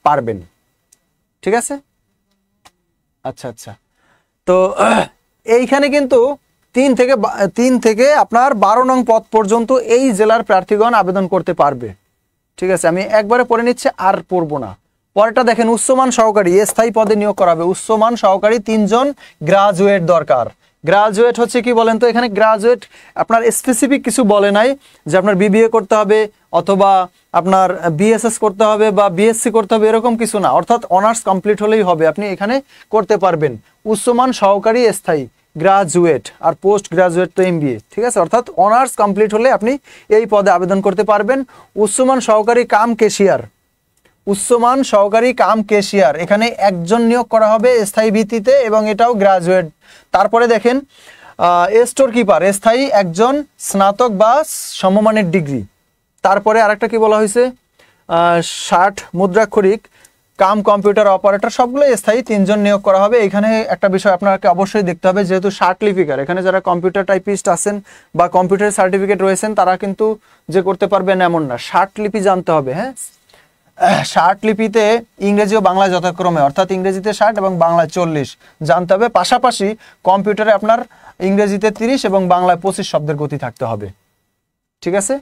পারবেন। ঠিক আছে, আচ্ছা আচ্ছা। তো এইখানে কিন্তু 3 থেকে আপনার 12 নং পদ পর্যন্ত এই জেলার প্রার্থীগণ আবেদন করতে পারবে। ঠিক আছে, আমি একবারে পড়ে নিচ্ছি, আর পড়বো না। পরেরটা দেখেন, উচ্চমান সহকারী স্থায়ী পদে নিয়োগ করা হবে। উচ্চমান সহকারী 3 জন গ্রাজুয়েট দরকার। গ্রাজুয়েট হচ্ছে কি বলেন তো? এখানে গ্রাজুয়েট আপনার স্পেসিফিক কিছু বলে নাই যে আপনার বিবিএ করতে হবে অথবা আপনার বিএসএস করতে হবে বা বিএসসি করতে হবে, এরকম কিছু না। অর্থাৎ অনার্স কমপ্লিট হলেই হবে, আপনি এখানে করতে পারবেন। উচ্চমান সহকারী স্থায়ী গ্রাজুয়েট, আর পোস্ট গ্রাজুয়েট তো এমবিএ। ঠিক আছে, অর্থাৎ অনার্স কমপ্লিট হলে আপনি এই পদে আবেদন করতে পারবেন। উচ্চমান সহকারী কাম কেশিয়ার, উচ্চমান সহকারী কাম কেশিয়ার, এখানে একজন নিয়োগ করা হবে স্থায়ী ভিত্তিতে এবং এটাও গ্রাজুয়েট। তারপরে দেখেন স্টোর কিপার স্থায়ী একজন স্নাতক বা সমমানের ডিগ্রি। তারপরে আরেকটা কি বলা হয়েছে, 60 মুদ্রাক্ষরিক কাম কম্পিউটার অপারেটর, সবগুলো স্থায়ী 3 জন নিয়োগ করা হবে। এখানে একটা বিষয় আপনাকে অবশ্যই দেখতে হবে, যেহেতু 60 লিপিকার, এখানে যারা কম্পিউটার টাইপিস্ট আছেন বা কম্পিউটার সার্টিফিকেট রয়েছেন তারা কিন্তু যে করতে পারবেন এমন না, 60 লিপি জানতে হবে। হ্যাঁ, 60 লিপিতে ইংরেজি ও বাংলা যথাক্রমে, অর্থাৎ ইংরেজিতে 60 এবং বাংলায় 40 জানতে হবে। পাশাপাশি কম্পিউটারে আপনার ইংরেজিতে 30 এবং বাংলায় 25 শব্দের গতি থাকতে হবে। ঠিক আছে,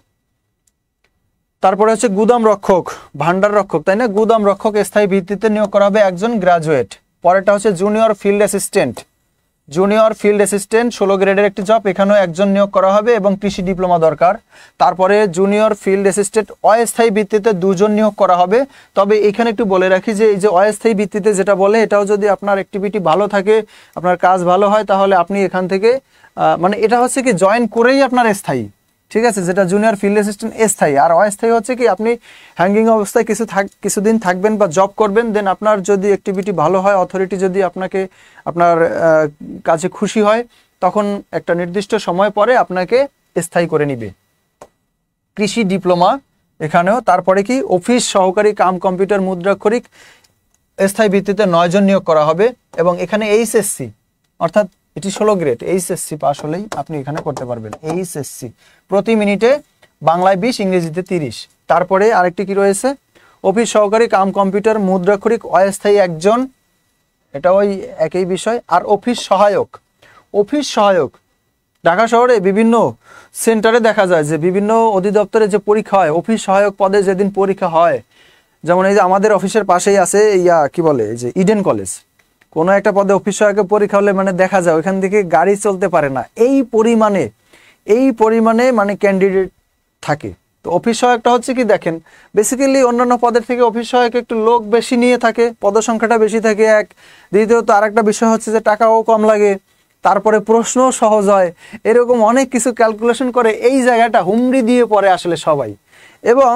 তারপরে হচ্ছে গুদাম রক্ষক, ভান্ডার রক্ষক, তাই না? গুদাম রক্ষক স্থায়ী ভিত্তিতে নিয়োগ করা হবে একজন গ্রাজুয়েট। পরেরটা হচ্ছে junior field assistant. Junior field assistant 16 গ্রেডের একটি জব, এখানেও একজন নিয়োগ করা হবে এবং কৃষি ডিপ্লোমা দরকার। তারপরে জুনিয়র ফিল্ড অ্যাসিস্ট্যান্ট অস্থায়ী ভিত্তিতে 2 জন নিয়োগ করা হবে। তবে এখানে একটু বলে রাখি যে এই যে অস্থায়ী ভিত্তিতে যেটা বলে, এটাও যদি আপনার অ্যাক্টিভিটি ভালো থাকে, আপনার কাজ ভালো হয়, তাহলে আপনি এখান থেকে মানে এটা হচ্ছে কি জয়েন করেই আপনার স্থায়ী। ঠিক আছে, যেটা জুনিয়র ফিল্ড অ্যাসিস্ট্যান্ট স্থায়ী, আর অস্থায়ী হচ্ছে কি আপনি হ্যাঙ্গিং অবস্থায় কিছুদিন থাকবেন বা জব করবেন, দেন আপনার যদি অ্যাক্টিভিটি ভালো হয়, অথরিটি যদি আপনাকে আপনার কাজে খুশি হয়, তখন একটা নির্দিষ্ট সময় পরে আপনাকে স্থায়ী করে নিবে। কৃষি ডিপ্লোমা এখানেও। তারপরে কি অফিস সহকারী কাম কম্পিউটার মুদ্রাক্ষরিক স্থায়ী ভিত্তিতে 9 জন নিয়োগ করা হবে এবং এখানে এইচএসসি, অর্থাৎ এটি 16 গ্রেড, এইচএসসি পাস হলেই আপনি এখানে করতে পারবেন। এইচএসসি প্রতি মিনিটে বাংলায় 20, ইংরেজিতে 30। তারপরে আরেকটি কি রয়েছে, অফিস সহকারী কাম কম্পিউটার মুদ্রাক্ষরিক অস্থায়ী একজন, এটা ওই একই বিষয়। আর অফিস সহায়ক, অফিস সহায়ক ঢাকা শহরে বিভিন্ন সেন্টারে দেখা যায় যে বিভিন্ন অধিদপ্তরে যে পরীক্ষা হয়, অফিস সহায়ক পদে যেদিন পরীক্ষা হয়, যেমন এই যে আমাদের অফিসের পাশেই আছে কি বলে যে ইডেন কলেজ, কোনো একটা পদে অফিস সহায়কের পরীক্ষা হলে মানে দেখা যায় ওইখান থেকে গাড়ি চলতে পারে না, এই পরিমাণে মানে ক্যান্ডিডেট থাকে। তো অফিস সহায়কটা হচ্ছে কি দেখেন, বেসিক্যালি অন্যান্য পদের থেকে অফিস সহায়ক একটু লোক বেশি নিয়ে থাকে, পদসংখ্যাটা বেশি থাকে এক। দ্বিতীয়ত আরেকটা বিষয় হচ্ছে যে টাকাও কম লাগে, তারপরে প্রশ্নও সহজ হয়, এরকম অনেক কিছু ক্যালকুলেশন করে এই জায়গাটা হুমড়ি দিয়ে পড়ে আসলে সবাই। এবং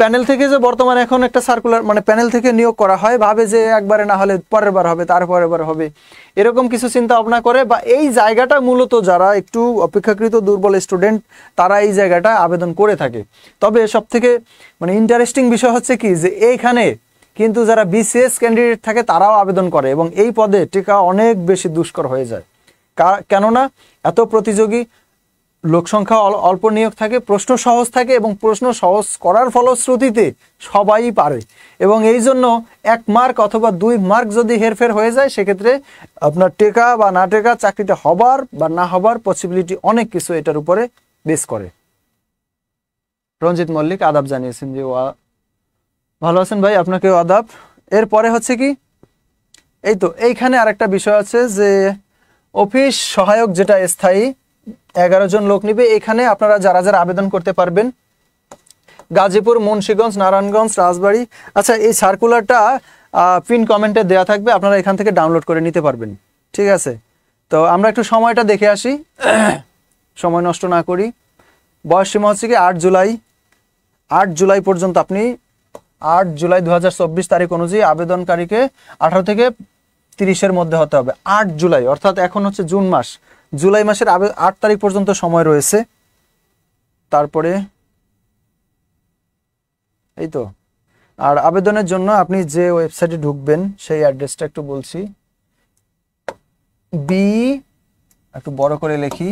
প্যানেল থেকে যে বর্তমানে এখন একটা সার্কুলার মানে প্যানেল থেকে নিয়োগ করা হয়, ভাবে যে একবারে না হলে পরের বার হবে, তারপরের বার হবে, এরকম কিছু চিন্তা ভাবনা করে, বা এই জায়গাটা মূলত যারা একটু অপেক্ষাকৃত দুর্বল স্টুডেন্ট তারা এই জায়গাটা আবেদন করে থাকে। তবে সব থেকে মানে ইন্টারেস্টিং বিষয় হচ্ছে কি যে এইখানে কিন্তু যারা বিসিএস ক্যান্ডিডেট থাকে তারাও আবেদন করে এবং এই পদে টিকা অনেক বেশি দুষ্কর হয়ে যায়। কেননা এত প্রতিযোগী, লোক সংখ্যা অল্প নিয়োগ থাকে, প্রশ্ন সহজ থাকে এবং প্রশ্ন সহজ করার ফলশ্রুতিতে সবাই পারে, এবং এই জন্য 1 মার্ক অথবা 2 মার্ক যদি হেরফের হয়ে যায় সেক্ষেত্রে আপনার টেকা বা না টেকা চাকরিটা হবার বা না হবার পসিবিলিটি অনেক কিছু এটার উপরে বেস করে। রঞ্জিত মল্লিক আদাব জানিয়েছেন যে ভালো আছেন ভাই, আপনাকেও আদাব। এরপরে হচ্ছে কি এই তো এইখানে আরেকটা বিষয় আছে যে অফিস সহায়ক যেটা স্থায়ী 11 জন লোক নিবে। এখানে আপনারা যারা যারা আবেদন করতে পারবেন, গাজীপুর, মুন্সিগঞ্জ, নারায়ণগঞ্জ, রাজবাড়ী। আচ্ছা, এই সার্কুলারটা পিন কমেন্টে দেওয়া থাকবে, আপনারা এখান থেকে ডাউনলোড করে নিতে পারবেন। ঠিক আছে, তো আমরা একটু সময়টা দেখে আসি, সময় নষ্ট না করি। বয়স সীমা হচ্ছে কি 8 জুলাই। 8 জুলাই পর্যন্ত আপনি 8 জুলাই 2024 তারিখ অনুযায়ী আবেদনকারীকে 18 থেকে 30-এর মধ্যে হতে হবে। 8 জুলাই অর্থাৎ এখন হচ্ছে জুন মাস, জুলাই মাসের 8 তারিখ পর্যন্ত সময় রয়েছে। তারপরে এই তো, আর আবেদনের জন্য আপনি যে ওয়েবসাইটে ঢুকবেন সেই অ্যাড্রেসটা একটু বলছি, একটু বড় করে লিখি,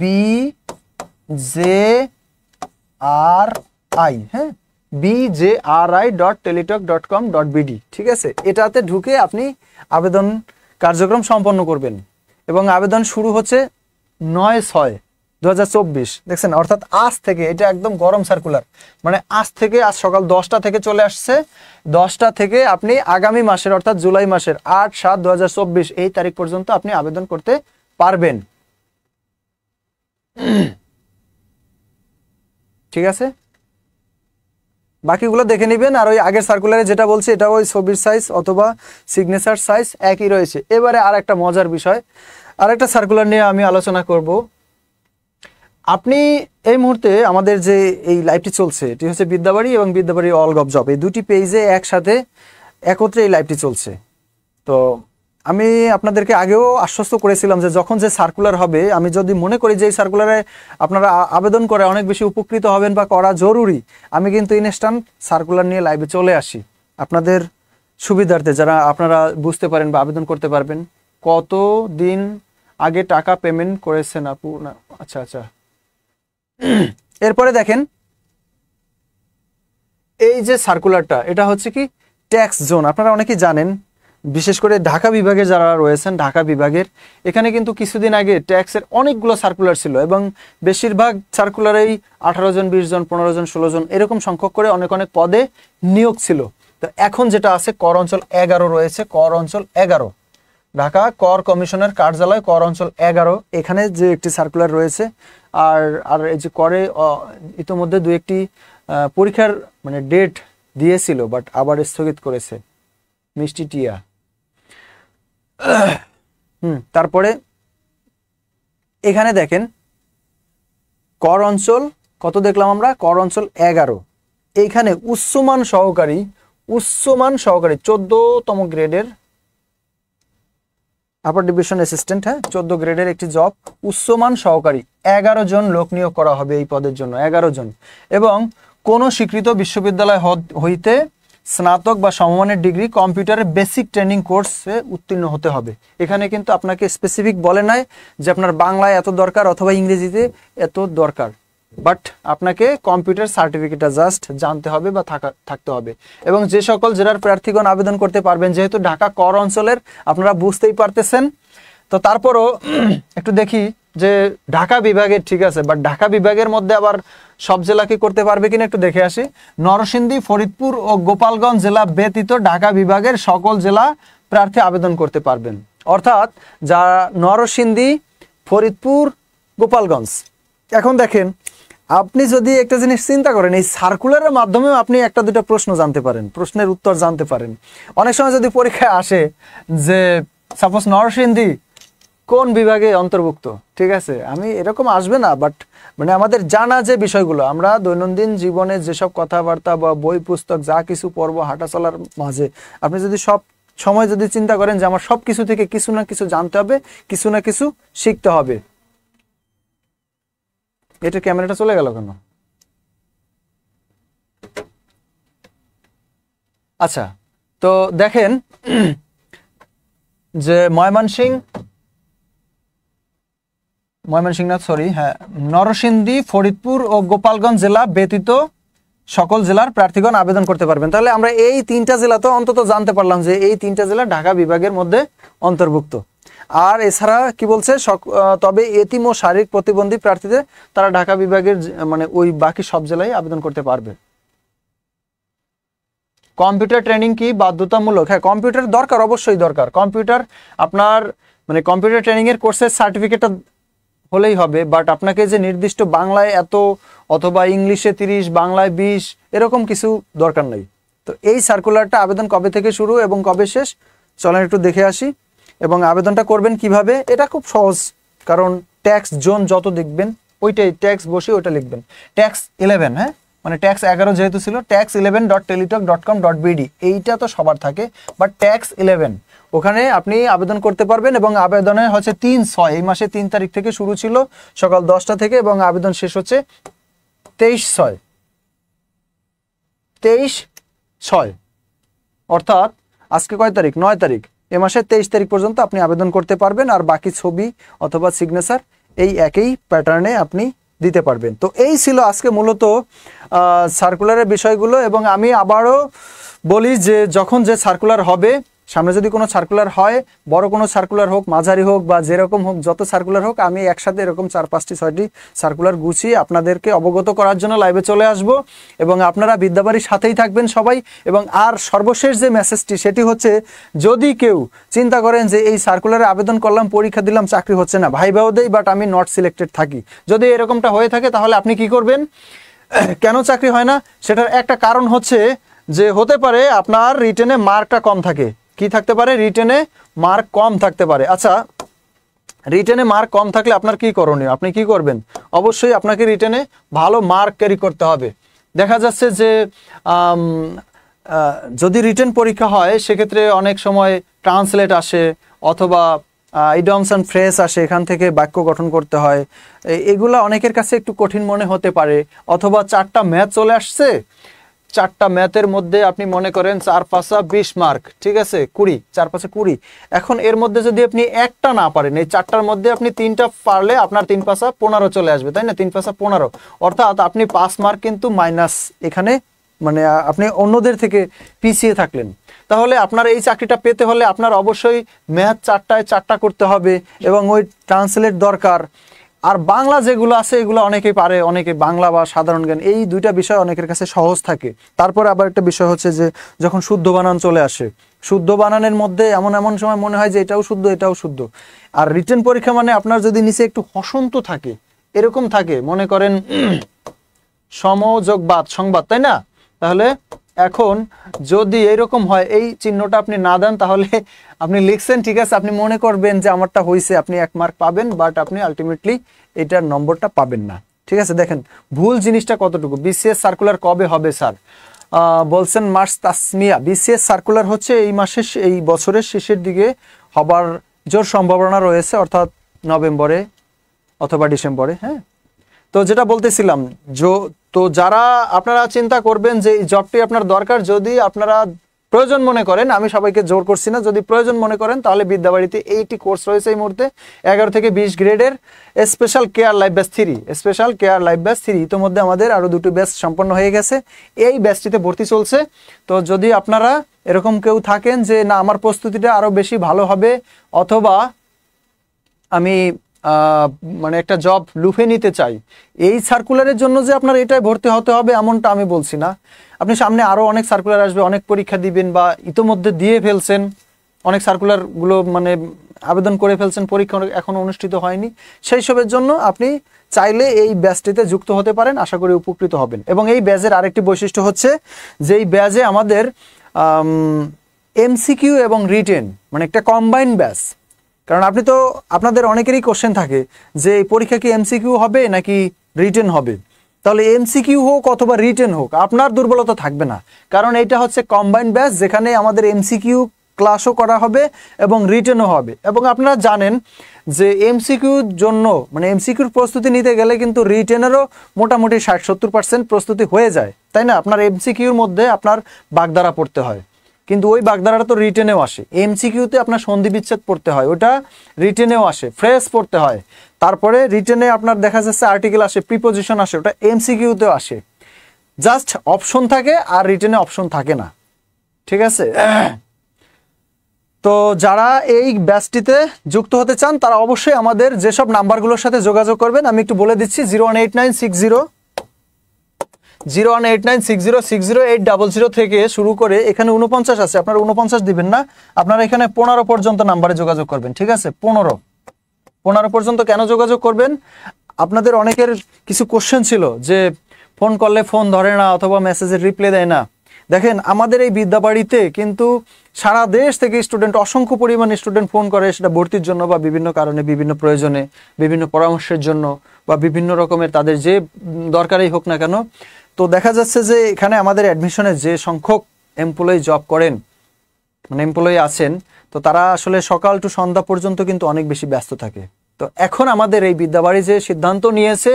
BCS BJRI, হ্যাঁ, BJRI.teletalk.com.bd, ঠিক আছে। এটাতে ঢুকে আপনি আবেদন কার্যক্রম সম্পন্ন করবেন এবং আবেদন শুরু হচ্ছে 9/6/2024, দেখছেন, অর্থাৎ আজ থেকে। এটা একদম গরম সার্কুলার, মানে আজ থেকে, আজ সকাল 10টা থেকে চলে আসছে। 10টা থেকে আপনি আগামী মাসের অর্থাৎ জুলাই মাসের 8/7/2024 এই তারিখ পর্যন্ত আপনি আবেদন করতে পারবেন, ঠিক আছে। বাকিগুলো দেখে নেবেন। আর ওই আগের সার্কুলারে যেটা বলছি এটা ওই ছবির সাইজ অথবা সিগনেচার সাইজ একই রয়েছে। এবারে আর একটা মজার বিষয়, আরেকটা সার্কুলার নিয়ে আমি আলোচনা করব। আপনি এই মুহূর্তে আমাদের যে এই লাইভটি চলছে এটি হচ্ছে বিদ্যাবাড়ি এবং বিদ্যাবাড়ি অল গভ জব, এই দুটি পেজে একসাথে একত্রে এই লাইভটি চলছে। তো আমি আপনাদেরকে আগেও আশ্বস্ত করেছিলাম যে যখন যে সার্কুলার হবে, আমি যদি মনে করি যে এই সার্কুলারে আপনারা আবেদন করে অনেক বেশি উপকৃত হবেন বা করা জরুরি, আমি কিন্তু ইনস্ট্যান্ট সার্কুলার নিয়ে লাইভে চলে আসি আপনাদের সুবিধার্থে, যারা আপনারা বুঝতে পারেন বা আবেদন করতে পারবেন। কত দিন আগে টাকা পেমেন্ট করেছেন আপু? না, আচ্ছা আচ্ছা। এরপরে দেখেন, এই যে সার্কুলারটা, এটা হচ্ছে কি ট্যাক্স জোন। আপনারা অনেকেই জানেন, বিশেষ করে ঢাকা বিভাগে যারা রয়েছেন, ঢাকা বিভাগের এখানে কিন্তু কিছুদিন আগে ট্যাক্সের অনেকগুলো সার্কুলার ছিল এবং বেশিরভাগ সার্কুলারেই 18 জন, 20 জন, 15 জন, 16 জন এরকম সংখ্যক করে অনেক অনেক পদে নিয়োগ ছিল। তো এখন যেটা আছে, কর অঞ্চল 11 রয়েছে, কর অঞ্চল 11, ঢাকা কর কমিশনের কার্যালয় কর অঞ্চল 11, এখানে যে একটি সার্কুলার রয়েছে। আর আর এই যে করে ইতোমধ্যে দু একটি পরীক্ষার মানে ডেট দিয়েছিল, বাট আবার স্থগিত করেছে মিষ্টি টিয়া। তারপরে এখানে দেখেন কর অঞ্চল কত দেখলাম আমরা, কর অঞ্চল 11। এইখানে উচ্চমান সহকারী 14তম গ্রেডের আপার ডিভিশন অ্যাসিস্ট্যান্ট, হ্যাঁ, 14 গ্রেডের একটি জব, উচ্চমান সহকারী 11 জন লোক নিয়োগ করা হবে এই পদের জন্য, 11 জন। এবং কোন স্বীকৃত বিশ্ববিদ্যালয় হইতে স্নাতক বা সমমানের ডিগ্রি কম্পিউটারের বেসিক ট্রেনিং কোর্সে উত্তীর্ণ হতে হবে। এখানে কিন্তু আপনাকে স্পেসিফিক বলে নাই যে আপনার বাংলায় এত দরকার অথবা ইংরেজিতে এত দরকার, বাট আপনাকে কম্পিউটার সার্টিফিকেটটা জাস্ট জানতে হবে বা থাকতে হবে। এবং যে সকল জেলার প্রার্থীগণ আবেদন করতে পারবেন, যেহেতু ঢাকা কর অঞ্চলের আপনারা বুঝতেই পারতেছেন। তো তারপরও একটু দেখি যে ঢাকা বিভাগের, ঠিক আছে, বাট ঢাকা বিভাগের মধ্যে আবার সব জেলা কি করতে পারবে কিনা একটু দেখে আসি। নরসিংদী, ফরিদপুর ও গোপালগঞ্জ জেলা ব্যতীত ঢাকা বিভাগের সকল জেলা প্রার্থী আবেদন করতে পারবেন। অর্থাৎ যারা নরসিংদী, ফরিদপুর, গোপালগঞ্জ। এখন দেখেন, আপনি যদি একটা জিনিস চিন্তা করেন, এই সার্কুলারের মাধ্যমে আপনি একটা দুটো প্রশ্ন জানতে পারেন, প্রশ্নের উত্তর জানতে পারেন। অনেক সময় যদি পরীক্ষায় আসে যে সাপোজ নরসিংদী কোন বিভাগে অন্তর্ভুক্ত, ঠিক আছে, আমি এরকম আসবে না, বাট মানে আমাদের জানা যে বিষয়গুলো, আমরা দৈনন্দিন জীবনে যেসব কথাবার্তা বা বই পুস্তক যা কিছু পড়বো হাঁটা চলার মাঝে, আপনি যদি সব সময় যদি চিন্তা করেন যে আমার সব কিছু থেকে কিছু না কিছু জানতে হবে, কিছু না কিছু শিখতে হবে। এটা ক্যামেরাটা চলে গেল কেন? আচ্ছা, তো দেখেন যে নরসিংদী, ফরিদপুর ও গোপালগঞ্জ জেলা ব্যতীত সকল জেলার প্রার্থীগণ আবেদন করতে পারবেন। তাহলে আমরা এই 3টা জেলা তো অন্তত জানতে পারলাম যে এই 3টা জেলা ঢাকা বিভাগের মধ্যে অন্তর্ভুক্ত। আর এছাড়া কি বলছে, তবে এতিম ও শারীরিক প্রতিবন্ধী প্রার্থীদের তারা ঢাকা বিভাগের মানে ওই বাকি সব জেলায় আবেদন করতে পারবে। কম্পিউটার ট্রেনিং কি বাধ্যতামূলক? হ্যাঁ, কম্পিউটার দরকার, অবশ্যই দরকার। কম্পিউটার আপনার মানে কম্পিউটার ট্রেনিং এর কোর্সের সার্টিফিকেটটা হলেই হবে, বাট আপনাকে যে নির্দিষ্ট বাংলায় এত অথবা ইংলিশে 30, বাংলায় 20 এরকম কিছু দরকার নেই। তো এই সার্কুলারটা আবেদন কবে থেকে শুরু এবং কবে শেষ চলেন একটু দেখে আসি। এবং আবেদনটা করবেন কিভাবে, এটা খুব সহজ, কারণ ট্যাক্স জোন যত দেখবেন ওইটাই ট্যাক্স বসে ওইটা লিখবেন, ট্যাক্স 11, হ্যাঁ, মানে ট্যাক্স 11 যেহেতু ছিল, tax11.teletalk.com.bd এইটা তো সবার থাকে, বাট ট্যাক্স 11 ওখানে আপনি আবেদন করতে পারবেন। এবং আবেদনের হচ্ছে 3/6, এই মাসে 3 তারিখ থেকে শুরু ছিল সকাল 10টা থেকে, এবং আবেদন শেষ হচ্ছে 23/6, অর্থাৎ আজকে কয় তারিখ? 9 তারিখ। এ মাসের 23 তারিখ পর্যন্ত আপনি আবেদন করতে পারবেন। আর বাকি ছবি অথবা সিগনেচার এই একই প্যাটার্নে আপনি দিতে পারবেন। তো এই ছিল আজকে মূলত সার্কুলারের বিষয়গুলো। এবং আমি আবারও বলি যে যখন যে সার্কুলার হবে, সামনে যদি কোনো সার্কুলার হয়, বড় কোনো সার্কুলার হোক, মাঝারি হোক বা যেরকম হোক, যত সার্কুলার হোক, আমি একসাথে এরকম 4-5টি 6টি সার্কুলার গুছিয়ে আপনাদেরকে অবগত করার জন্য লাইভে চলে আসব। এবং আপনারা বিদ্যাবাড়ির সাথেই থাকবেন সবাই। এবং আর সর্বশেষ যে মেসেজটি সেটি হচ্ছে, যদি কেউ চিন্তা করেন যে এই সার্কুলারে আবেদন করলাম, পরীক্ষা দিলাম, চাকরি হচ্ছে না, ভাইবাও দেই বাট আমি নট সিলেক্টেড থাকি, যদি এরকমটা হয়ে থাকে তাহলে আপনি কি করবেন? কেন চাকরি হয় না সেটার একটা কারণ হচ্ছে যে হতে পারে আপনার রিটেনে মার্কটা কম থাকে। কি থাকতে পারে? রিটেনে মার্ক কম থাকতে পারে। আচ্ছা, রিটেনে মার্ক কম থাকলে আপনার কি করণীয়? আপনি কি করবেন? অবশ্যই আপনাকে রিটেনে ভালো মার্ক ক্যারি করতে হবে। দেখা যাচ্ছে যে যদি রিটেন পরীক্ষা হয় সেক্ষেত্রে অনেক সময় ট্রান্সলেট আসে অথবা ইডিয়মস অ্যান্ড ফ্রেজ আসে, এখান থেকে বাক্য গঠন করতে হয়। এগুলা অনেকের কাছে একটু কঠিন মনে হতে পারে। অথবা 4টা ম্যাথ চলে আসছে, 4টা ম্যাথের মধ্যে আপনি মনে করেন 4×5 20 মার্ক, ঠিক আছে, 20, 4×5 20। এখন এর মধ্যে যদি আপনি একটা না পারেন, এই 4টার মধ্যে আপনি 3টা পারলে আপনার 3×5 15 চলে আসবে, তাই না? 3×5 15, অর্থাৎ আপনি 5 মার্ক কিন্তু মাইনাস এখানে, মানে আপনি অন্যদের থেকে পিছিয়ে থাকলেন। তাহলে আপনার এই চাকরিটা পেতে হলে আপনার অবশ্যই ম্যাথ 4টায় 4টা করতে হবে এবং ওই ট্রান্সলেট দরকার। আর বাংলা যেগুলো আছে এগুলো অনেকেই পারে, অনেকে বাংলা বা সাধারণ জ্ঞান, এই দুইটা বিষয় অনেকের কাছে সহজ থাকে। তারপরে আবার একটা বিষয় হচ্ছে যে যখন শুদ্ধ বানান চলে আসে, শুদ্ধ বানানের মধ্যে এমন এমন সময় মনে হয় যে এটাও শুদ্ধ এটাও শুদ্ধ। আর রিটেন পরীক্ষা মানে আপনার যদি নিচে একটু হসন্ত থাকে, এরকম থাকে, মনে করেন সমযোগবাদ সংবাদ, তাই না? তাহলে এখন যদি এরকম হয়, এই চিহ্নটা আপনি না দেন, তাহলে আপনি লিখছেন ঠিক আছে, আপনি মনে করবেন যে আমারটা হয়েছে, আপনি 1 মার্ক পাবেন, বাট আপনি আলটিমেটলি এটার নম্বরটা পাবেন না। ঠিক আছে, দেখেন ভুল জিনিসটা কতটুকু। বিসিএস সার্কুলার কবে হবে স্যার? বলছেন মার্চ তাসমিয়া। বিসিএস সার্কুলার হচ্ছে এই মাসের, এই বছরের শেষের দিকে হবার জোর সম্ভাবনা রয়েছে, অর্থাৎ নভেম্বরে অথবা ডিসেম্বরে। হ্যাঁ, তো যেটা বলতেছিলাম, তো যারা আপনারা চিন্তা করবেন যে এই জবটি আপনার দরকার, যদি আপনারা প্রয়োজন মনে করেন, আমি সবাইকে জোর করছি না, যদি প্রয়োজন মনে করেন তাহলে বিদ্যাবাড়িতে 80 কোর্স রয়েছে এই মুহূর্তে, 11 থেকে 20 গ্রেডের special care live batch 3, special care live batch 3। ইতিমধ্যে আমাদের আরও 2টি ব্যাচ সম্পন্ন হয়ে গেছে, এই ব্যাচটিতে ভর্তি চলছে। তো যদি আপনারা এরকম কেউ থাকেন যে না আমার প্রস্তুতিটা আরও বেশি ভালো হবে, অথবা আমি মানে একটা জব লুফে নিতে চাই, এই সার্কুলারের জন্য যে আপনার এটাই ভর্তি হতে হবে এমনটা আমি বলছি না। আপনি সামনে আরও অনেক সার্কুলার আসবে, অনেক পরীক্ষা দিবেন বা ইতোমধ্যে দিয়ে ফেলছেন, অনেক সার্কুলারগুলো মানে আবেদন করে ফেলছেন, পরীক্ষা এখনও অনুষ্ঠিত হয়নি, সেই সবের জন্য আপনি চাইলে এই ব্যাচটিতে যুক্ত হতে পারেন, আশা করি উপকৃত হবেন। এবং এই ব্যাচের আরেকটি বৈশিষ্ট্য হচ্ছে যে এই ব্যাচে আমাদের এমসিকিউ এবং রিটেন, মানে একটা কম্বাইন্ড ব্যাচ। কারণ আপনি তো, আপনাদের অনেকেরই কোশ্চেন থাকে যে এই পরীক্ষা কি এমসিকিউ হবে নাকি রিটেন হবে। তাহলে এমসিকিউ হোক অথবা রিটেন হোক, আপনার দুর্বলতা থাকবে না, কারণ এটা হচ্ছে কম্বাইন্ড ব্যাচ, যেখানে আমাদের এমসিকিউ ক্লাসও করা হবে এবং রিটেনও হবে। এবং আপনারা জানেন যে এমসিকিউর জন্য, মানে এমসিকিউর প্রস্তুতি নিতে গেলে কিন্তু রিটেনেরও মোটামুটি 60-70% প্রস্তুতি হয়ে যায়, তাই না? আপনার এমসিকিউর মধ্যে আপনার বাগধারা পড়তে হয়, কিন্তু ওই বাগধারাটা তো রিটেনেও আসে। এমসিকিউতে আপনার সন্ধি বিচ্ছেদ পড়তে হয়, ওটা রিটেনেও আসে। ফ্রেজ পড়তে হয়, তারপরে রিটেনে আপনার দেখা যাচ্ছে আর্টিকেল আসে, প্রিপোজিশন আসে, ওটা এমসিকিউতেও আসে। জাস্ট অপশন থাকে আর রিটেনে অপশন থাকে না। ঠিক আছে, তো যারা এই ব্যাচটিতে যুক্ত হতে চান তারা অবশ্যই আমাদের যেসব নাম্বারগুলোর সাথে যোগাযোগ করবেন আমি একটু বলে দিচ্ছি। 018960 থেকে শুরু করে এখানে 49 আছে, আপনারা 49 দিবেন না, আপনারা এখানে 15 পর্যন্ত নাম্বারে যোগাযোগ করবেন। ঠিক আছে, 15 পর্যন্ত কেন যোগাযোগ করবেন? আপনাদের অনেকের কিছু কোশ্চেন ছিল যে ফোন করলে ফোন ধরে না অথবা মেসেজের রিপ্লাই দেয় না। দেখেন আমাদের এই বিদ্যাবাড়িতে কিন্তু সারা দেশ থেকে স্টুডেন্ট, অসংখ্য পরিমাণে স্টুডেন্ট ফোন করে, সেটা ভর্তির জন্য বা বিভিন্ন কারণে, বিভিন্ন প্রয়োজনে, বিভিন্ন পরামর্শের জন্য বা বিভিন্ন রকমের তাদের যে দরকারই হোক না কেন। তো দেখা যাচ্ছে যে এখানে আমাদের অ্যাডমিশনে যে সংখ্যক এমপ্লয়ি জব করেন, মানে এমপ্লয়ি আছেন, তো তারা আসলে সকাল টু সন্ধ্যা পর্যন্ত কিন্তু অনেক বেশি ব্যস্ত থাকে। তো এখন আমাদের এই বিদ্যাবাড়ি যে সিদ্ধান্ত নিয়েছে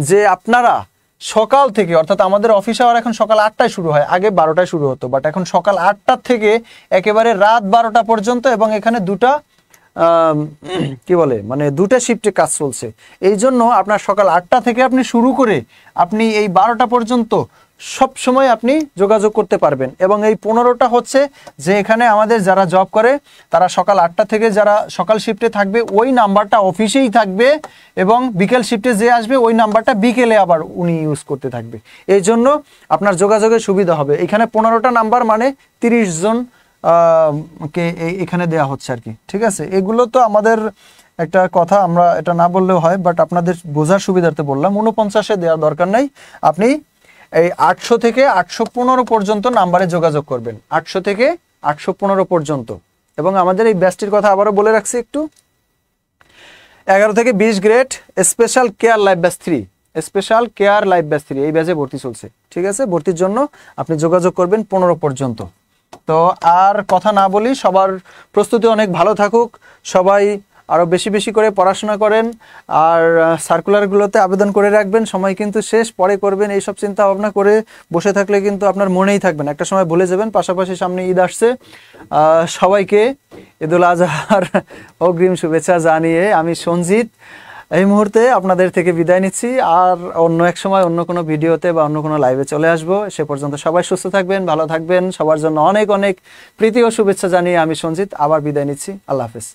যে আপনারা সকাল থেকে, অর্থাৎ আমাদের অফিস আওয়ার এখন সকাল 8টায় শুরু হয়, আগে 12টায় শুরু হতো, বাট এখন সকাল 8টা থেকে একেবারে রাত 12টা পর্যন্ত, এবং এখানে 2টা আম, কি বলে মানে দুটা শিফটে কাজ চলছে। এই জন্য আপনার সকাল 8টা থেকে আপনি শুরু করে আপনি এই 12টা পর্যন্ত সব সময় আপনি যোগাযোগ করতে পারবেন। এবং এই 15টা হচ্ছে যে এখানে আমাদের যারা জব করে তারা সকাল 8টা থেকে যারা সকাল শিফটে থাকবে ওই নাম্বারটা অফিসেই থাকবে, এবং বিকেল শিফটে যে আসবে ওই নাম্বারটা বিকেলে আবার উনি ইউজ করতে থাকবে। এই জন্য আপনার যোগাযোগের সুবিধা হবে। এখানে 15টা নাম্বার মানে 30 জন কে এখানে দেয়া হচ্ছে আর কি, ঠিক আছে। এগুলো তো আমাদের একটা কথা, আমরা এটা না বললেও হয়, বাট আপনাদের বোঝার সুবিধার্থে বললাম। 49-এ দেওয়ার দরকার নাই, আপনি এই 800 থেকে 815 পর্যন্ত নাম্বারে যোগাযোগ করবেন, 800 থেকে 815 পর্যন্ত। এবং আমাদের এই ব্যাচটির কথা আবারও বলে রাখছি একটু, 11 থেকে 20 grade special care life batch 3, special care life batch 3 এই ব্যাচে ভর্তি চলছে, ঠিক আছে। ভর্তির জন্য আপনি যোগাযোগ করবেন 15 পর্যন্ত। তো আর কথা না বলি, সবার প্রস্তুতি অনেক ভালো থাকুক, সবাই আরও বেশি বেশি করে পড়াশোনা করেন, আর সার্কুলারগুলোতে আবেদন করে রাখবেন। সময় কিন্তু শেষ, পরে করবেন। এইসব চিন্তা ভাবনা করে বসে থাকলে কিন্তু আপনার মনেই থাকবে না, একটা সময় ভুলে যাবেন। পাশাপাশি সামনে ঈদ আসছে, সবাইকে ঈদুল আজহার অগ্রিম শুভেচ্ছা জানিয়ে আমি সঞ্জিত এই মুহূর্তে আপনাদের থেকে বিদায় নিচ্ছি। আর অন্য এক সময় অন্য কোনো ভিডিওতে বা অন্য কোনো লাইভে চলে আসবো। সে পর্যন্ত সবাই সুস্থ থাকবেন, ভালো থাকবেন। সবার জন্য অনেক অনেক প্রীতি ও শুভেচ্ছা জানিয়ে আমি সঞ্জিত আবার বিদায় নিচ্ছি। আল্লাহ হাফেজ।